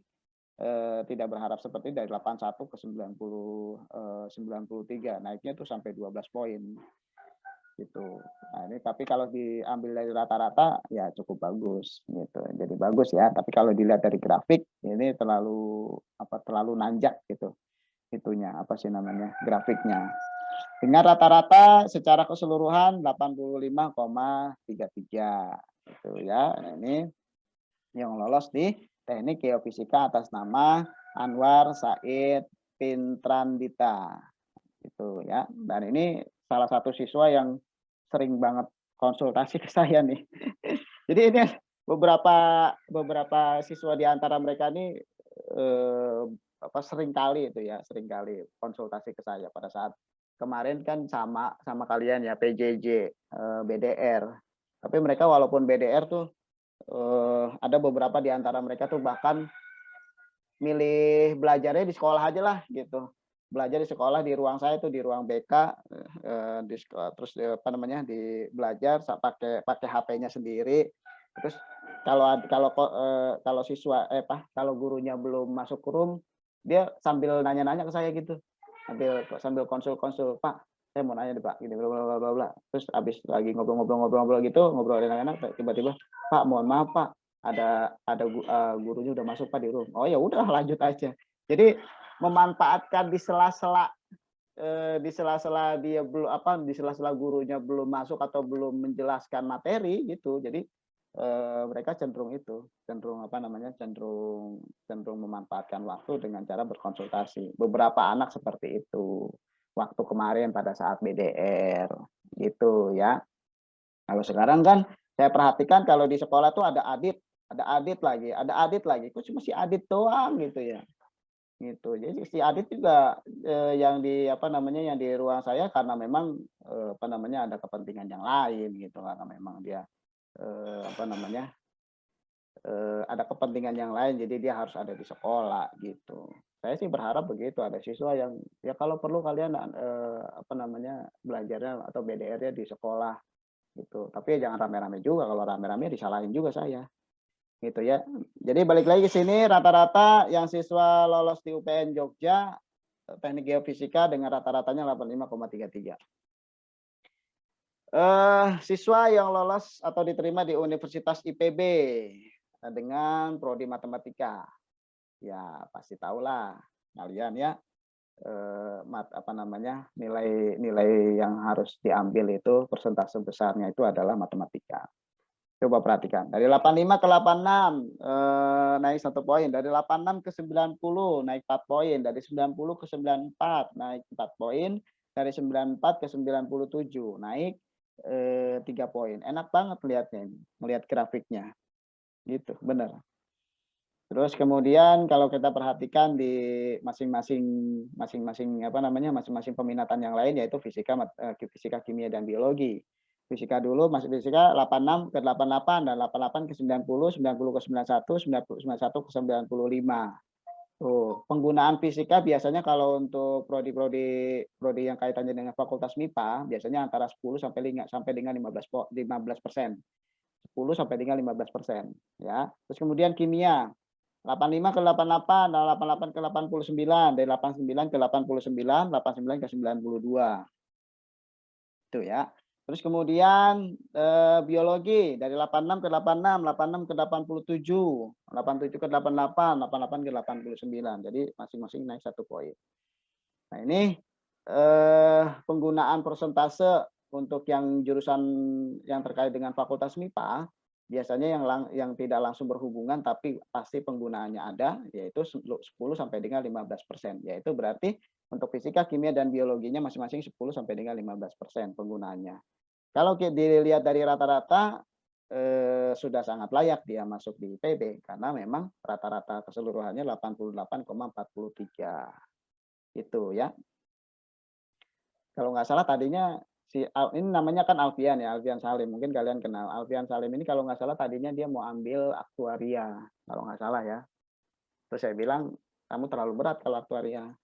tidak berharap seperti dari 81 ke 93, naiknya tuh sampai 12 poin. Gitu. Nah, ini tapi kalau diambil dari rata-rata ya cukup bagus gitu. Jadi bagus ya, tapi kalau dilihat dari grafik ini terlalu nanjak gitu. Itunya grafiknya. Dengan rata-rata secara keseluruhan 85,33 itu ya. Nah, ini yang lolos di Teknik Geofisika atas nama Anwar Said Pintrandita itu ya. Dan ini salah satu siswa yang sering banget konsultasi ke saya nih. Jadi ini beberapa siswa di antara mereka ini sering kali konsultasi ke saya pada saat kemarin kan sama kalian ya PJJ, BDR. Tapi mereka walaupun BDR tuh ada beberapa di antara mereka tuh bahkan milih belajarnya di sekolah aja lah gitu. Belajar di sekolah di ruang saya tuh di ruang BK di sekolah, terus di belajar pakai HP-nya sendiri. Terus kalau siswa kalau gurunya belum masuk ke room, dia sambil nanya-nanya ke saya gitu. Sambil konsul, Pak, saya mau nanya nih Pak, gini bla bla bla bla. Terus abis lagi ngobrol gitu, ngobrol enak-enak, tiba-tiba, Pak, mohon maaf Pak, ada gurunya udah masuk Pak di room. Oh ya udah lanjut aja. Jadi memanfaatkan di sela-sela dia belum di sela-sela gurunya belum masuk atau belum menjelaskan materi gitu. Jadi mereka cenderung memanfaatkan waktu dengan cara berkonsultasi. Beberapa anak seperti itu waktu kemarin pada saat BDR gitu ya. Kalau sekarang kan saya perhatikan kalau di sekolah tuh ada adit lagi. Kok cuma si adit doang gitu ya. Gitu. Jadi si adit juga yang di yang di ruang saya karena memang ada kepentingan yang lain gitu, karena memang dia ada kepentingan yang lain, jadi dia harus ada di sekolah gitu. Saya sih berharap begitu, ada siswa yang ya kalau perlu kalian belajarnya atau BDR-nya di sekolah gitu. Tapi jangan rame-rame juga, kalau rame-rame disalahin juga saya. Gitu ya. Jadi balik lagi ke sini, rata-rata yang siswa lolos di UPN Jogja Teknik Geofisika dengan rata-ratanya 85,33. Siswa yang lolos atau diterima di Universitas IPB dengan prodi matematika, ya pasti tahulah kalian ya nilai yang harus diambil itu persentase besarnya itu adalah matematika. Coba perhatikan, dari 85 ke 86 naik 1 poin, dari 86 ke 90 naik 4 poin, dari 90 ke 94 naik 4 poin, dari 94 ke 97 naik 3 poin. Enak banget lihatnya ini, melihat grafiknya. Gitu, benar. Terus kemudian kalau kita perhatikan di masing-masing peminatan yang lain, yaitu fisika, kimia dan biologi. Fisika dulu masuk fisika 86 ke 88 dan 88 ke 90, 90 ke 91, 91 ke 95. Tuh, penggunaan fisika biasanya kalau untuk prodi yang kaitannya dengan fakultas MIPA biasanya antara 10 sampai dengan 15%. 10 sampai dengan 15% ya. Terus kemudian kimia 85 ke 88 dan 88 ke 89, dari 89 ke 89, 89 ke 92. Itu ya. Terus kemudian biologi dari 86 ke 86, 86 ke 87, 87 ke 88, 88 ke 89. Jadi masing-masing naik 1 poin. Nah, ini penggunaan persentase untuk yang jurusan yang terkait dengan fakultas MIPA biasanya yang tidak langsung berhubungan tapi pasti penggunaannya ada, yaitu 10 sampai dengan 15%. Yaitu berarti untuk fisika, kimia dan biologinya masing-masing 10 sampai dengan 15% penggunaannya. Kalau dilihat dari rata-rata sudah sangat layak dia masuk di IPB karena memang rata-rata keseluruhannya 88,43. Itu ya. Kalau nggak salah tadinya ini namanya kan Alfian ya, Alfian Salim. Mungkin kalian kenal. Alfian Salim ini kalau nggak salah tadinya dia mau ambil aktuaria, kalau nggak salah ya. Terus saya bilang, kamu terlalu berat kalau aktuaria.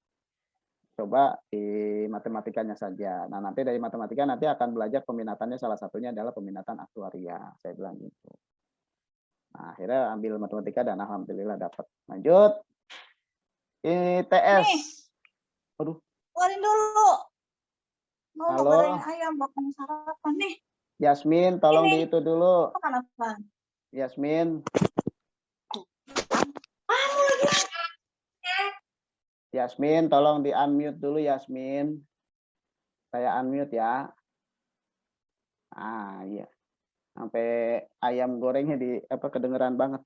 Coba di matematikanya saja. Nah, nanti dari matematika nanti akan belajar peminatannya, salah satunya adalah peminatan aktuaria. Saya bilang gitu. Nah, akhirnya ambil matematika dan alhamdulillah dapat. Lanjut. ITS. Aduh. Keluarin dulu. Mau Halo. goreng ayam, makan sarapan nih. Yasmin, tolong di itu dulu. Makan apa? Yasmin. Yasmin, tolong di unmute dulu Yasmin. Saya unmute ya. Iya. Sampai ayam gorengnya kedengeran banget.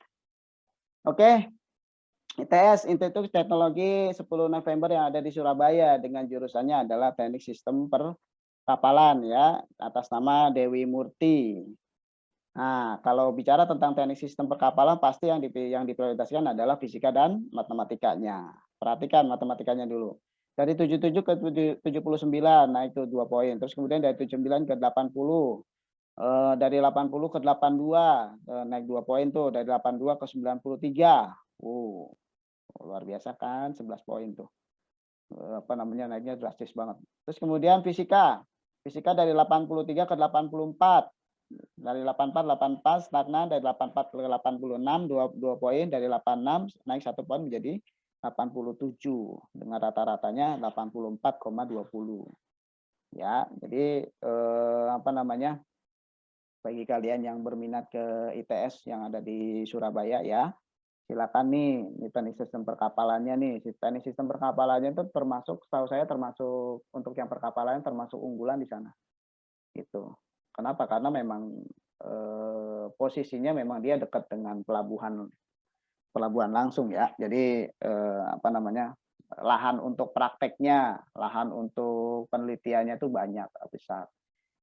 Oke. ITS, Institut Teknologi 10 November yang ada di Surabaya dengan jurusannya adalah Teknik Sistem Perkapalan ya, atas nama Dewi Murti. Nah, kalau bicara tentang teknik sistem perkapalan pasti yang diprioritaskan adalah fisika dan matematikanya. Perhatikan matematikanya dulu. Dari 77 ke 79 naik itu 2 poin. Terus kemudian dari 79 ke 80. Dari 80 ke 82 naik 2 poin tuh, dari 82 ke 93. Luar biasa kan, 11 poin tuh. Naiknya drastis banget. Terus kemudian fisika. Fisika dari 83 ke 84. Dari 84 stagnan, dari 84 ke 86 2 poin, dari 86 naik 1 poin menjadi 87 dengan rata-ratanya 84,20 ya. Jadi bagi kalian yang berminat ke ITS yang ada di Surabaya ya, silakan nih teknik sistem perkapalannya nih. Teknik sistem perkapalannya itu termasuk, setahu saya termasuk untuk yang perkapalannya termasuk unggulan di sana gitu. Kenapa? Karena memang posisinya memang dia dekat dengan pelabuhan langsung ya. Jadi lahan untuk prakteknya, lahan untuk penelitiannya itu banyak, besar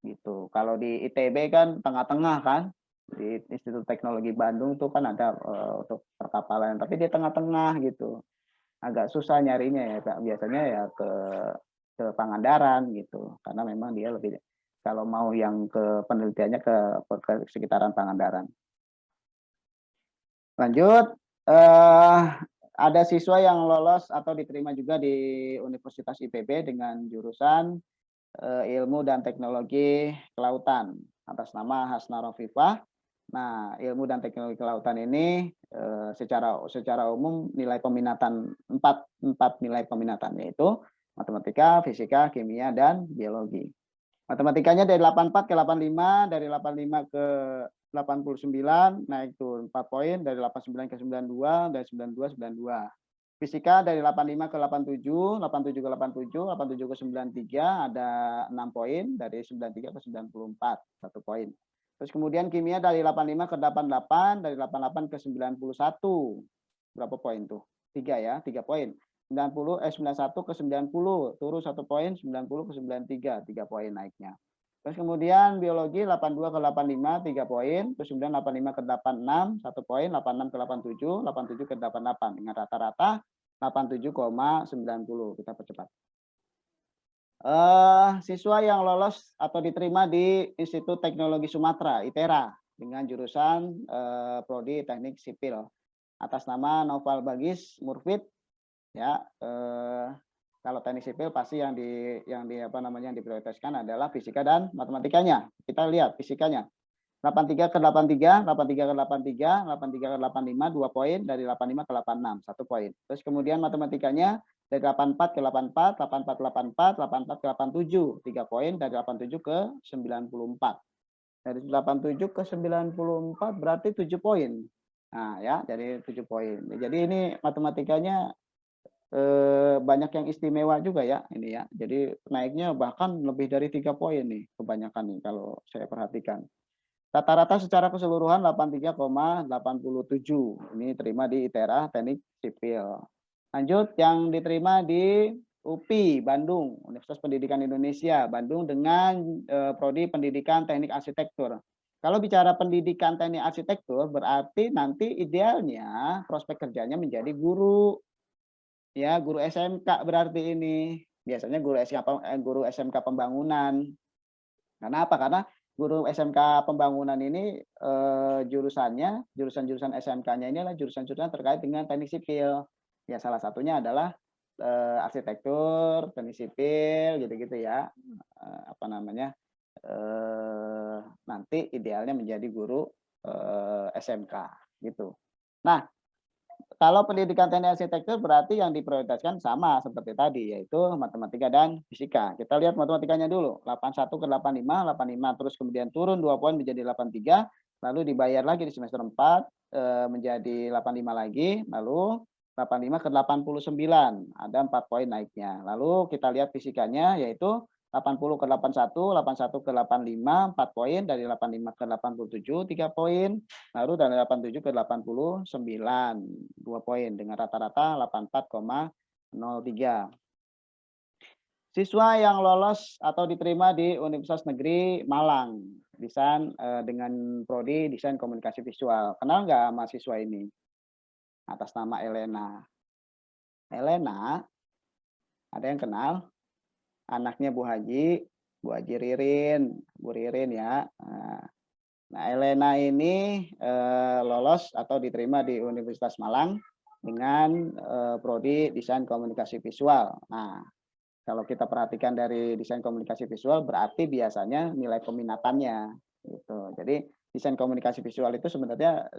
gitu. Kalau di ITB kan tengah-tengah kan, di Institut Teknologi Bandung itu kan ada untuk perkapalan, tapi di tengah-tengah gitu. Agak susah nyarinya ya, biasanya ya ke Pangandaran gitu, karena memang dia lebih, kalau mau yang ke penelitiannya ke sekitaran Pangandaran. Lanjut, ada siswa yang lolos atau diterima juga di Universitas IPB dengan jurusan Ilmu dan Teknologi Kelautan atas nama Hasna Rofifah. Nah, Ilmu dan Teknologi Kelautan ini secara umum nilai peminatan 4 nilai peminatan, yaitu matematika, fisika, kimia, dan biologi. Matematikanya dari 84 ke 85, dari 85 ke 89 naik tuh 4 poin, dari 89 ke 92, dari 92 92. Fisika dari 85 ke 87, 87 ke 87, 87 ke 93 ada 6 poin, dari 93 ke 94 1 poin. Terus kemudian kimia dari 85 ke 88, dari 88 ke 91. Berapa poin tuh? 3 ya, 3 poin. 91 ke 90, turun 1 poin, 90 ke 93, 3 poin naiknya. Terus kemudian biologi 82 ke 85, 3 poin, terus kemudian 85 ke 86, 1 poin, 86 ke 87, 87 ke 88, dengan rata-rata 87,90. Kita percepat. Siswa yang lolos atau diterima di Institut Teknologi Sumatera, ITERA, dengan jurusan Prodi Teknik Sipil atas nama Noval Bagis Murfid. Ya, kalau teknik sipil pasti yang diprioritaskan adalah fisika dan matematikanya. Kita lihat fisikanya. 83 ke 83, 83 ke 83, 83 ke 85, 2 poin, dari 85 ke 86, 1 poin. Terus kemudian matematikanya dari 84 ke 84, 84 ke 84, 84 ke 87, 3 poin, dari 87 ke 94. Dari 87 ke 94 berarti 7 poin. Nah, ya, jadi 7 poin. Jadi ini matematikanya banyak yang istimewa juga ya ini ya. Jadi naiknya bahkan lebih dari 3 poin nih kebanyakan nih kalau saya perhatikan. Rata-rata secara keseluruhan 83,87. Ini terima di ITERA Teknik Sipil. Lanjut yang diterima di UPI Bandung, Universitas Pendidikan Indonesia Bandung dengan prodi Pendidikan Teknik Arsitektur. Kalau bicara pendidikan teknik arsitektur berarti nanti idealnya prospek kerjanya menjadi guru. Ya, guru SMK berarti ini. Biasanya guru SMK pembangunan. Karena apa? Karena guru SMK pembangunan ini jurusan SMK-nya ini adalah jurusan-jurusan terkait dengan teknik sipil. Ya, salah satunya adalah arsitektur, teknik sipil, gitu-gitu ya. Nanti idealnya menjadi guru SMK gitu. Nah, kalau pendidikan teknik arsitektur berarti yang diprioritaskan sama seperti tadi, yaitu matematika dan fisika. Kita lihat matematikanya dulu, 81 ke 85, 85 terus kemudian turun 2 poin menjadi 83, lalu dibayar lagi di semester 4 menjadi 85 lagi, lalu 85 ke 89, ada 4 poin naiknya. Lalu kita lihat fisikanya, yaitu 80 ke 81, 81 ke 85, 4 poin, dari 85 ke 87, 3 poin, lalu dari 87 ke 89, 2 poin, dengan rata-rata 84,03. Siswa yang lolos atau diterima di Universitas Negeri Malang, dengan prodi Desain Komunikasi Visual. Kenal nggak mahasiswa ini? Atas nama Elena. Elena, ada yang kenal? Anaknya Bu Haji Ririn, Bu Ririn ya. Nah, Elena ini lolos atau diterima di Universitas Malang dengan prodi Desain Komunikasi Visual. Nah, kalau kita perhatikan dari desain komunikasi visual, berarti biasanya nilai peminatannya. Gitu. Jadi desain komunikasi visual itu sebenarnya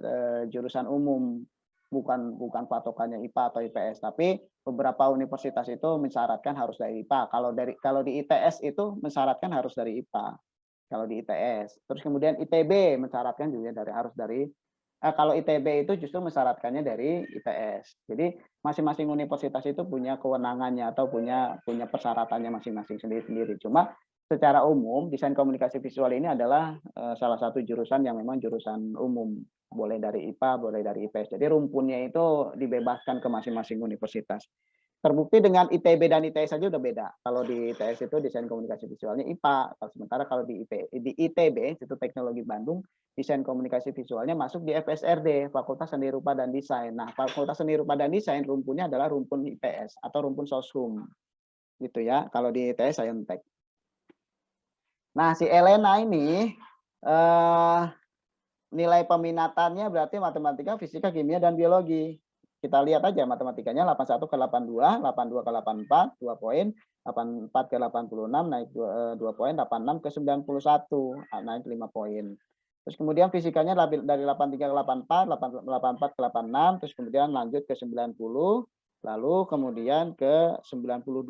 jurusan umum, bukan patokannya IPA atau IPS, tapi beberapa universitas itu mensyaratkan harus dari IPA. Kalau di ITS itu mensyaratkan harus dari IPA. Kalau di ITS, terus kemudian ITB mensyaratkan juga harus dari. Kalau ITB itu justru mensyaratkannya dari ITS. Jadi masing-masing universitas itu punya kewenangannya atau punya persyaratannya masing-masing sendiri-sendiri. Cuma secara umum desain komunikasi visual ini adalah salah satu jurusan yang memang jurusan umum, boleh dari IPA, boleh dari IPS. Jadi rumpunnya itu dibebaskan ke masing-masing universitas. Terbukti dengan ITB dan ITS saja udah beda. Kalau di ITS itu desain komunikasi visualnya IPA, sementara kalau di ITB itu Teknologi Bandung, desain komunikasi visualnya masuk di FSRD, Fakultas Seni Rupa dan Desain. Nah, Fakultas Seni Rupa dan Desain rumpunnya adalah rumpun IPS atau rumpun Soshum. Gitu ya, kalau di ITS Saintek. Nah, si Elena ini nilai peminatannya berarti matematika, fisika, kimia, dan biologi. Kita lihat aja matematikanya 81 ke 82, 82 ke 84, 2 poin, 84 ke 86 naik 2 poin, 86 ke 91 naik 5 poin. Terus kemudian fisikanya dari 83 ke 84, 84 ke 86, terus kemudian lanjut ke 90, lalu kemudian ke 98.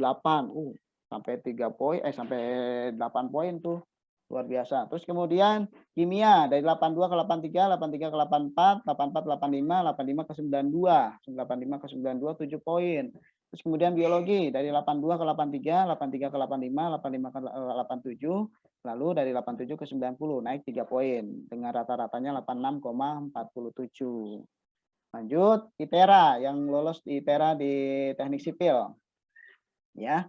Sampai 3 poin sampai 8 poin tuh. Luar biasa. Terus kemudian kimia dari 82 ke 83, 83 ke 84, 84 85, 85 ke 92, 85 ke 92 7 poin. Terus kemudian biologi dari 82 ke 83, 83 ke 85, 85 ke 87, lalu dari 87 ke 90 naik 3 poin dengan rata-ratanya 86,47. Lanjut ITERA yang lolos di ITERA di Teknik Sipil. Ya.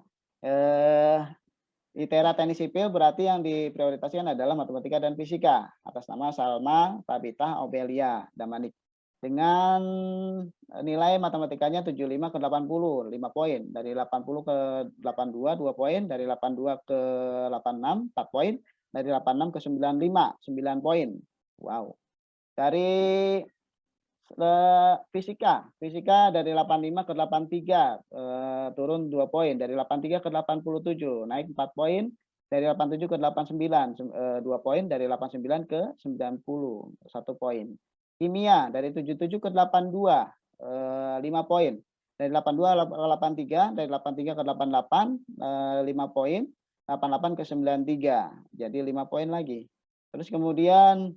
ITERA Teknik Sipil berarti yang diprioritaskan adalah matematika dan fisika atas nama Salma Tabitha Obelia Damanik dengan nilai matematikanya 75 ke 80, 5 poin, dari 80 ke 82 2 poin, dari 82 ke 86 4 poin, dari 86 ke 95 9 poin. Wow. Dari fisika dari 85 ke 83 turun 2 poin, dari 83 ke 87 naik 4 poin, dari 87 ke 89 2 poin, dari 89 ke 90 1 poin. Kimia dari 77 ke 82 5 poin, dari 82 ke 83, dari 83 ke 88 5 poin, 88 ke 93 jadi 5 poin lagi. Terus kemudian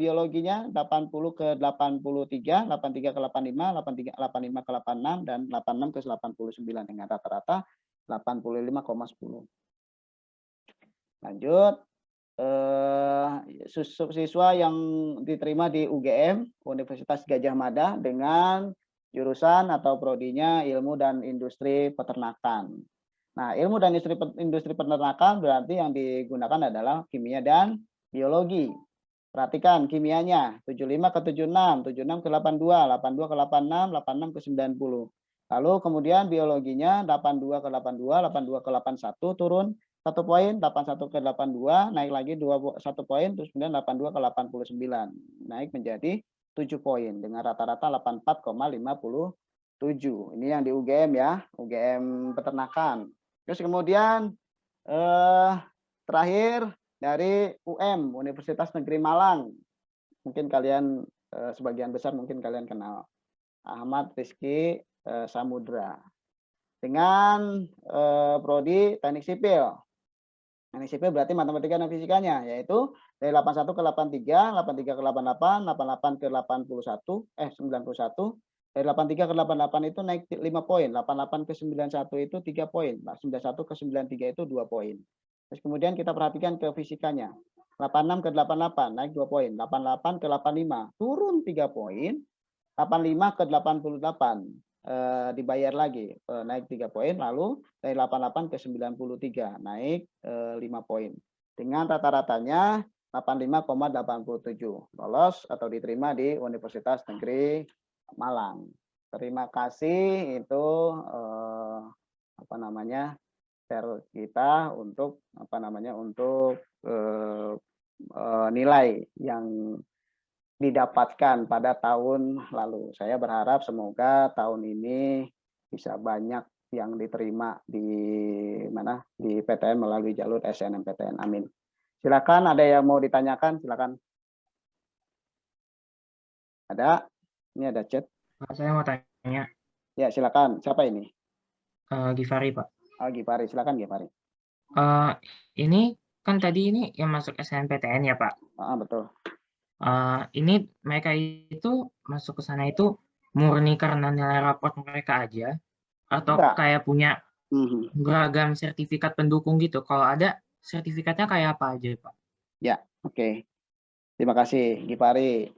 biologinya 80 ke 83, 83 ke 85, 85 ke 86, dan 86 ke 89 dengan rata-rata 85,10. Lanjut, siswa yang diterima di UGM, Universitas Gadjah Mada, dengan jurusan atau prodinya ilmu dan industri peternakan. Nah, ilmu dan industri peternakan berarti yang digunakan adalah kimia dan biologi. Perhatikan kimianya 75 ke 76, 76 ke 82, 82 ke 86, 86 ke 90. Lalu kemudian biologinya 82 ke 82, 82 ke 81 turun 1 poin, 81 ke 82 naik lagi 1 poin, terus kemudian 82 ke 89 naik menjadi 7 poin dengan rata-rata 84,57. Ini yang di UGM ya, UGM peternakan. Terus kemudian terakhir dari UM, Universitas Negeri Malang. Mungkin kalian sebagian besar mungkin kalian kenal. Ahmad Rizky Samudra. Dengan prodi Teknik Sipil. Teknik Sipil berarti matematika dan fisikanya, yaitu dari 81 ke 83, 83 ke 88, 88 ke 91, 91, Dari 83 ke 88 itu naik 5 poin, 88 ke 91 itu 3 poin, 91 ke 93 itu 2 poin. Terus kemudian kita perhatikan ke fisikanya. 86 ke 88 naik 2 poin, 88 ke 85 turun 3 poin, 85 ke 88 dibayar lagi naik 3 poin, lalu dari 88 ke 93 naik 5 poin. Dengan rata-ratanya 85,87 lolos atau diterima di Universitas Negeri Malang. Terima kasih itu apa namanya share kita untuk apa namanya untuk nilai yang didapatkan pada tahun lalu. Saya berharap semoga tahun ini bisa banyak yang diterima di mana di PTN melalui jalur SNMPTN. Amin. Silakan, ada yang mau ditanyakan, silakan. Ada? Ini ada chat. Saya mau tanya. Ya, silakan. Siapa ini? Givari, Pak. Oh, Givari, silakan Givari. Ini kan tadi ini yang masuk SNMPTN ya, Pak. Betul. Ini mereka itu masuk ke sana itu murni karena nilai raport mereka aja, atau Enggak. kayak punya beragam sertifikat pendukung gitu. Kalau ada sertifikatnya kayak apa aja, Pak? Ya, oke. Terima kasih, Givari.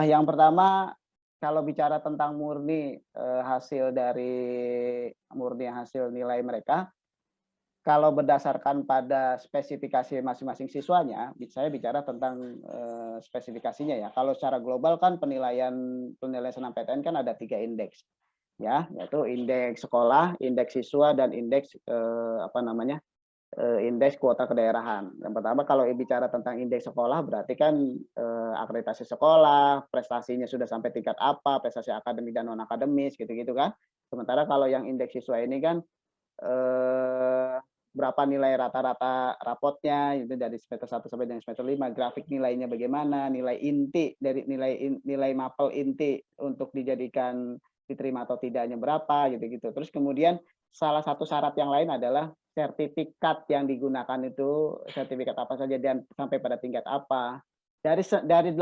Yang pertama, kalau bicara tentang murni hasil nilai mereka, kalau berdasarkan pada spesifikasi masing-masing siswanya, saya bicara tentang spesifikasinya ya. Kalau secara global kan penilaian SNMPTN kan ada 3 indeks, ya, yaitu indeks sekolah, indeks siswa, dan indeks indeks kuota kedaerahan. Yang pertama kalau bicara tentang indeks sekolah berarti kan akreditasi sekolah, prestasinya sudah sampai tingkat apa, prestasi akademik dan non akademis gitu-gitu kan. Sementara kalau yang indeks siswa ini kan berapa nilai rata-rata rapotnya itu dari semester 1 sampai dengan semester 5, grafik nilainya bagaimana, nilai inti dari nilai mapel inti untuk dijadikan diterima atau tidaknya berapa gitu-gitu. Terus kemudian salah satu syarat yang lain adalah sertifikat yang digunakan itu sertifikat apa saja dan sampai pada tingkat apa. Dari 18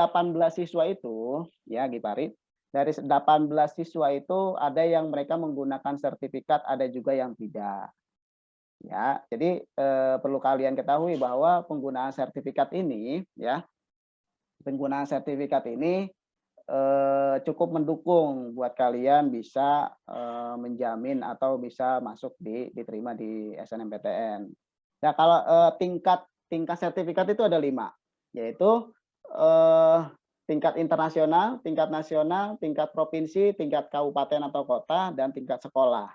siswa itu, ya Givari, dari 18 siswa itu ada yang mereka menggunakan sertifikat, ada juga yang tidak. Ya, jadi perlu kalian ketahui bahwa penggunaan sertifikat ini, ya, cukup mendukung buat kalian bisa menjamin atau bisa masuk diterima di SNMPTN. Nah, kalau tingkat sertifikat itu ada 5, yaitu tingkat internasional, tingkat nasional, tingkat provinsi, tingkat kabupaten atau kota, dan tingkat sekolah.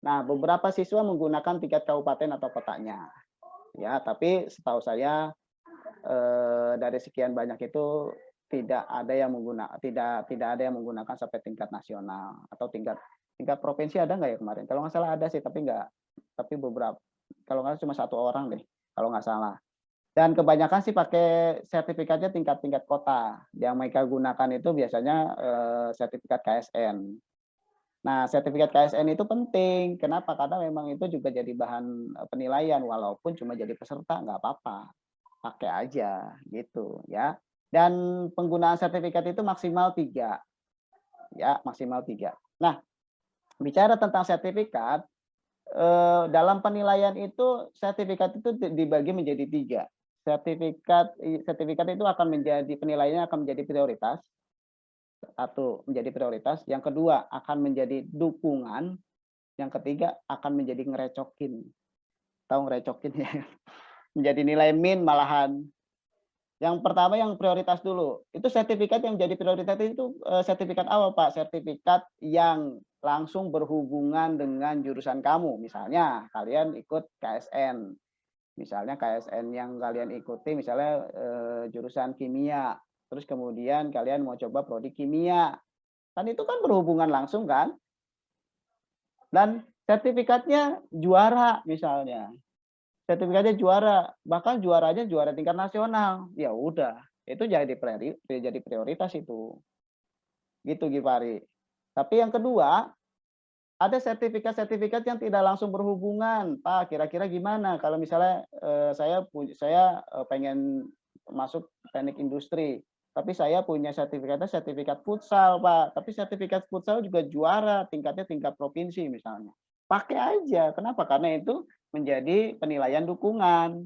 Nah, beberapa siswa menggunakan tingkat kabupaten atau kotanya, ya. Tapi setahu saya dari sekian banyak itu tidak ada yang menggunakan sampai tingkat nasional atau tingkat provinsi. Ada nggak ya kemarin? Kalau nggak salah ada sih, tapi beberapa. Kalau nggak cuma 1 orang deh, kalau nggak salah. Dan kebanyakan sih pakai sertifikatnya tingkat kota. Yang mereka gunakan itu biasanya sertifikat KSN. Nah, sertifikat KSN itu penting. Kenapa? Karena memang itu juga jadi bahan penilaian, walaupun cuma jadi peserta nggak apa-apa, pakai aja gitu ya. Dan penggunaan sertifikat itu maksimal 3, ya, maksimal 3. Nah, bicara tentang sertifikat, dalam penilaian itu sertifikat itu dibagi menjadi 3. Sertifikat itu akan menjadi penilaiannya akan menjadi prioritas. 1 menjadi prioritas, yang kedua akan menjadi dukungan, yang ketiga akan menjadi ngerecokin. Tahu ngerecokin ya? Menjadi nilai min malahan. Yang pertama yang prioritas dulu. Itu sertifikat yang menjadi prioritas itu sertifikat awal, Pak. Sertifikat yang langsung berhubungan dengan jurusan kamu. Misalnya kalian ikut KSN. Misalnya KSN yang kalian ikuti misalnya jurusan kimia. Terus kemudian kalian mau coba prodi kimia. Kan itu kan berhubungan langsung kan? Dan sertifikatnya juara misalnya. Sertifikatnya juara, bahkan juaranya juara tingkat nasional. Ya udah, itu jadi prioritas itu. Gitu Givari. Tapi yang kedua, ada sertifikat yang tidak langsung berhubungan. Pak, kira-kira gimana kalau misalnya saya pengen masuk teknik industri. tapi saya punya sertifikatnya sertifikat futsal, Pak. Tapi sertifikat futsal juga juara, tingkatnya tingkat provinsi misalnya. Pakai aja. Kenapa? Karena itu menjadi penilaian dukungan.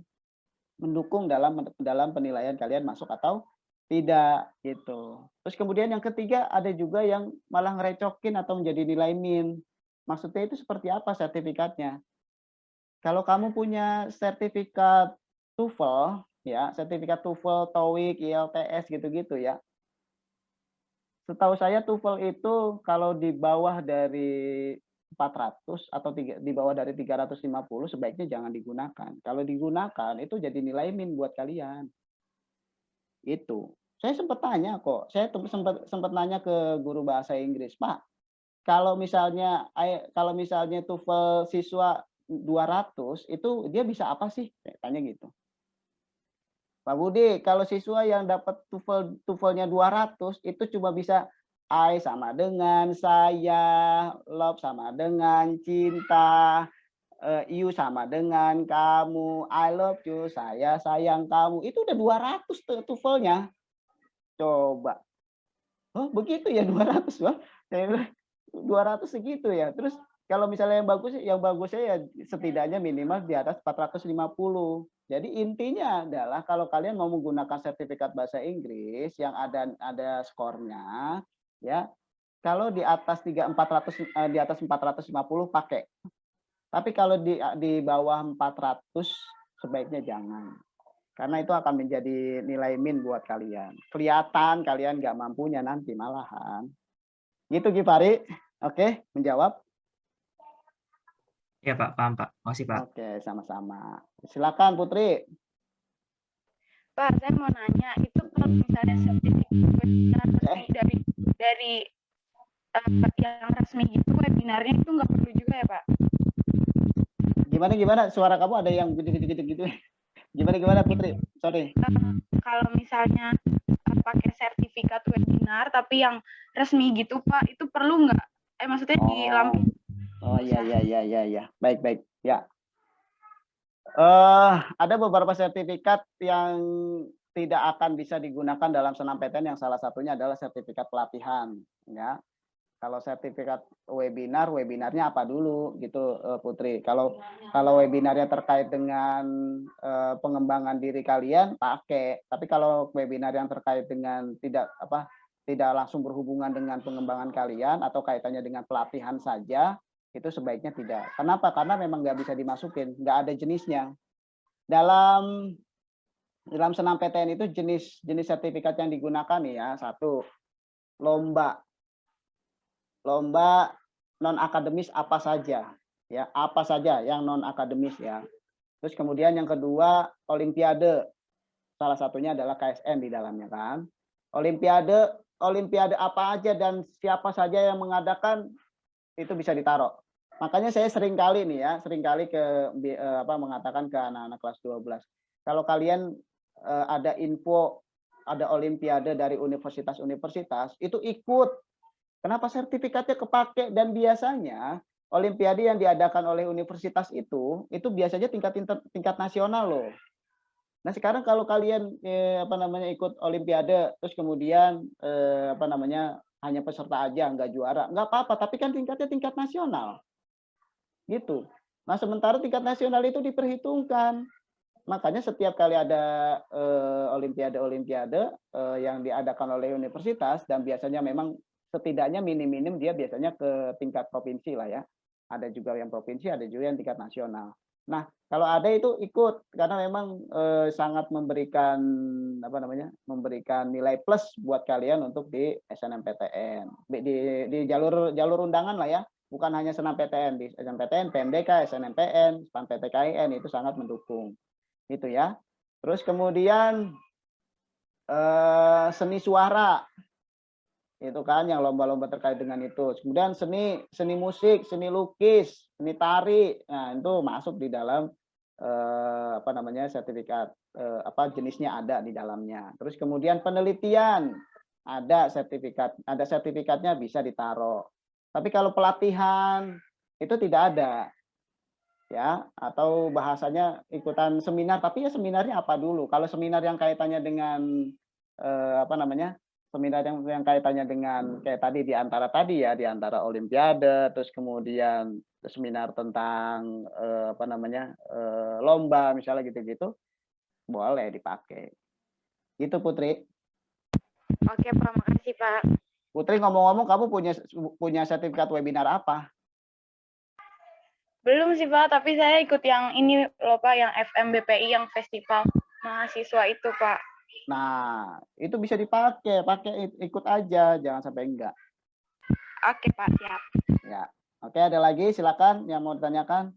Mendukung dalam penilaian kalian masuk atau tidak gitu. Terus kemudian yang ketiga ada juga yang malah ngerecokin atau menjadi nilai min. Maksudnya itu seperti apa sertifikatnya? Kalau kamu punya sertifikat TOEFL, ya, sertifikat TOEFL, TOEIC, IELTS gitu-gitu ya. Setahu saya TOEFL itu kalau di bawah dari 400 atau di bawah dari 350 sebaiknya jangan digunakan. Kalau digunakan itu jadi nilai min buat kalian. Itu. Saya sempat tanya kok. Saya sempat nanya ke guru bahasa Inggris, Pak. Kalau misalnya TOEFL siswa 200 itu dia bisa apa sih? Saya tanya gitu. Pak Budi, kalau siswa yang dapat TOEFL-nya 200 itu cuma bisa I sama dengan saya, love sama dengan cinta, you sama dengan kamu, I love you, saya sayang kamu. Itu udah 200 TOEFL-nya. Coba. Oh, begitu ya 200, Bang. Saya bilang 200 segitu ya. Terus kalau misalnya yang bagusnya ya setidaknya minimal di atas 450. Jadi intinya adalah kalau kalian mau menggunakan sertifikat bahasa Inggris yang ada skornya, ya kalau di atas 450 pakai. Tapi kalau di bawah 400 sebaiknya jangan. Karena itu akan menjadi nilai min buat kalian. Kelihatan kalian nggak mampunya nanti malahan. Gitu Gifari. Oke, menjawab. Ya Pak, paham Pak. Makasih Pak. Oke, sama-sama. Silakan Putri. Pak, saya mau nanya, itu kalau misalnya sertifikat dari yang resmi gitu, webinarnya itu nggak perlu juga ya Pak? Gimana? Suara kamu ada yang gitu. Gimana Putri? Sorry. Kalau misalnya pakai sertifikat webinar, tapi yang resmi gitu Pak, itu perlu nggak? Maksudnya di lampu. Oh iya. Baik. Ya. Ada beberapa sertifikat yang tidak akan bisa digunakan dalam senam PTN yang salah satunya adalah sertifikat pelatihan. Ya. Kalau sertifikat webinarnya apa dulu gitu Putri. Kalau webinarnya terkait dengan pengembangan diri kalian pakai. Tapi kalau webinar yang terkait dengan tidak langsung berhubungan dengan pengembangan kalian atau kaitannya dengan pelatihan saja, itu sebaiknya tidak. Kenapa? Karena memang nggak bisa dimasukin, nggak ada jenisnya. Dalam senam PTN itu jenis sertifikat yang digunakan nih ya, satu, lomba non akademis apa saja ya, apa saja yang non akademis ya. Terus kemudian yang kedua, olimpiade. Salah satunya adalah KSN di dalamnya kan. Olimpiade apa aja dan siapa saja yang mengadakan itu bisa ditaruh. Makanya saya seringkali mengatakan ke anak-anak kelas 12. Kalau kalian ada info ada olimpiade dari universitas, itu ikut. Kenapa sertifikatnya kepake? Dan biasanya olimpiade yang diadakan oleh universitas itu biasanya tingkat nasional loh. Nah, sekarang kalau kalian ikut olimpiade terus kemudian hanya peserta aja, nggak juara, nggak apa-apa, tapi kan tingkatnya tingkat nasional. Gitu. Nah, sementara tingkat nasional itu diperhitungkan. Makanya setiap kali ada olimpiade yang diadakan oleh universitas, dan biasanya memang setidaknya minim dia biasanya ke tingkat provinsi lah ya. Ada juga yang provinsi, ada juga yang tingkat nasional. Nah, kalau ada itu ikut karena memang sangat memberikan nilai plus buat kalian untuk di SNMPTN, di jalur undangan lah ya. Bukan hanya senam PTN, di SNMPTN, PMDK, SNMPN, SPAN PTKIN itu sangat mendukung. Itu ya. Terus kemudian seni suara. Itu kan yang lomba-lomba terkait dengan itu. Kemudian seni musik, seni lukis, seni tari. Nah, itu masuk di dalam sertifikat jenisnya ada di dalamnya. Terus kemudian penelitian ada sertifikatnya bisa ditaruh. Tapi kalau pelatihan itu tidak ada, ya, atau bahasanya ikutan seminar, tapi ya seminarnya apa dulu? Kalau seminar yang kaitannya dengan seminar yang kaitannya dengan kayak tadi di antara olimpiade, terus kemudian seminar tentang lomba misalnya gitu-gitu, boleh dipakai. Gitu Putri. Oke Pak, makasih Pak. Putri, ngomong-ngomong, kamu punya sertifikat webinar apa? Belum sih Pak, tapi saya ikut yang ini loh Pak, yang FMBPI, yang festival mahasiswa itu Pak. Nah, itu bisa dipakai, ikut aja, jangan sampai enggak. Oke Pak, siap. Ya, oke, ada lagi, silakan yang mau ditanyakan.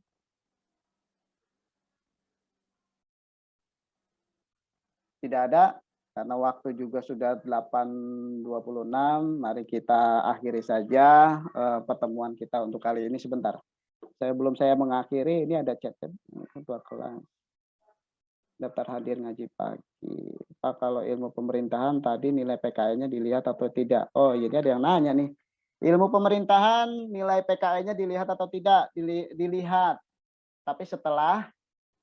Tidak ada, karena waktu juga sudah 8.26, mari kita akhiri saja pertemuan kita untuk kali ini. Sebentar, sebelum saya mengakhiri, ini ada chat untuk kelas. Daftar hadir ngaji pagi. Pak, kalau ilmu pemerintahan tadi nilai PKN-nya dilihat atau tidak? Oh, ini ada yang nanya nih. Ilmu pemerintahan nilai PKN-nya dilihat atau tidak? Dilihat. Tapi setelah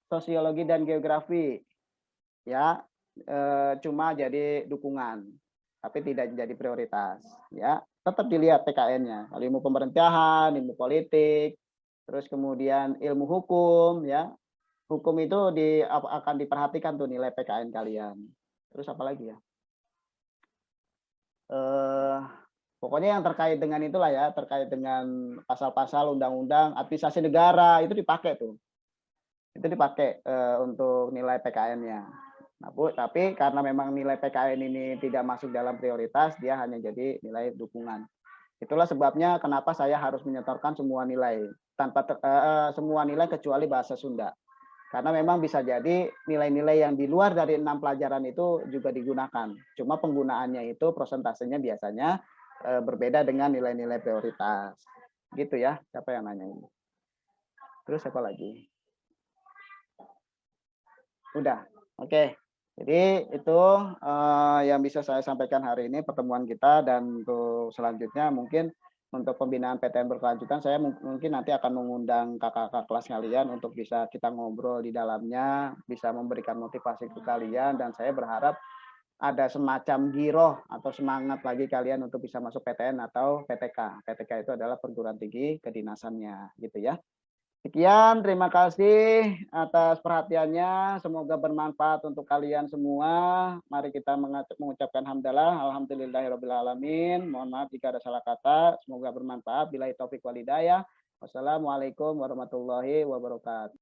sosiologi dan geografi. Ya, cuma jadi dukungan. Tapi tidak jadi prioritas. Ya, tetap dilihat PKN-nya. Ilmu pemerintahan, ilmu politik, terus kemudian ilmu hukum, ya. Hukum itu akan diperhatikan tuh nilai PKN kalian. Terus apa lagi ya? Pokoknya yang terkait dengan itulah ya, terkait dengan pasal-pasal undang-undang administrasi negara itu dipakai tuh. Itu dipakai untuk nilai PKN-nya. Nah, Bu, tapi karena memang nilai PKN ini tidak masuk dalam prioritas, dia hanya jadi nilai dukungan. Itulah sebabnya kenapa saya harus menyetorkan semua nilai semua nilai kecuali bahasa Sunda. Karena memang bisa jadi nilai-nilai yang di luar dari 6 pelajaran itu juga digunakan. Cuma penggunaannya itu prosentasenya biasanya berbeda dengan nilai-nilai prioritas. Gitu ya, siapa yang nanya ini? Terus siapa lagi? Udah, oke. Jadi itu yang bisa saya sampaikan hari ini pertemuan kita, dan untuk selanjutnya mungkin untuk pembinaan PTN berkelanjutan, saya mungkin nanti akan mengundang kakak-kakak kelas kalian untuk bisa kita ngobrol di dalamnya, bisa memberikan motivasi ke kalian, dan saya berharap ada semacam giroh atau semangat lagi kalian untuk bisa masuk PTN atau PTK. PTK itu adalah perguruan tinggi kedinasannya, gitu ya. Sekian, terima kasih atas perhatiannya. Semoga bermanfaat untuk kalian semua. Mari kita mengucapkan hamdalah. Alhamdulillahirrabbilalamin. Mohon maaf jika ada salah kata. Semoga bermanfaat. Billahi taufiq wal hidayah. Wassalamualaikum warahmatullahi wabarakatuh.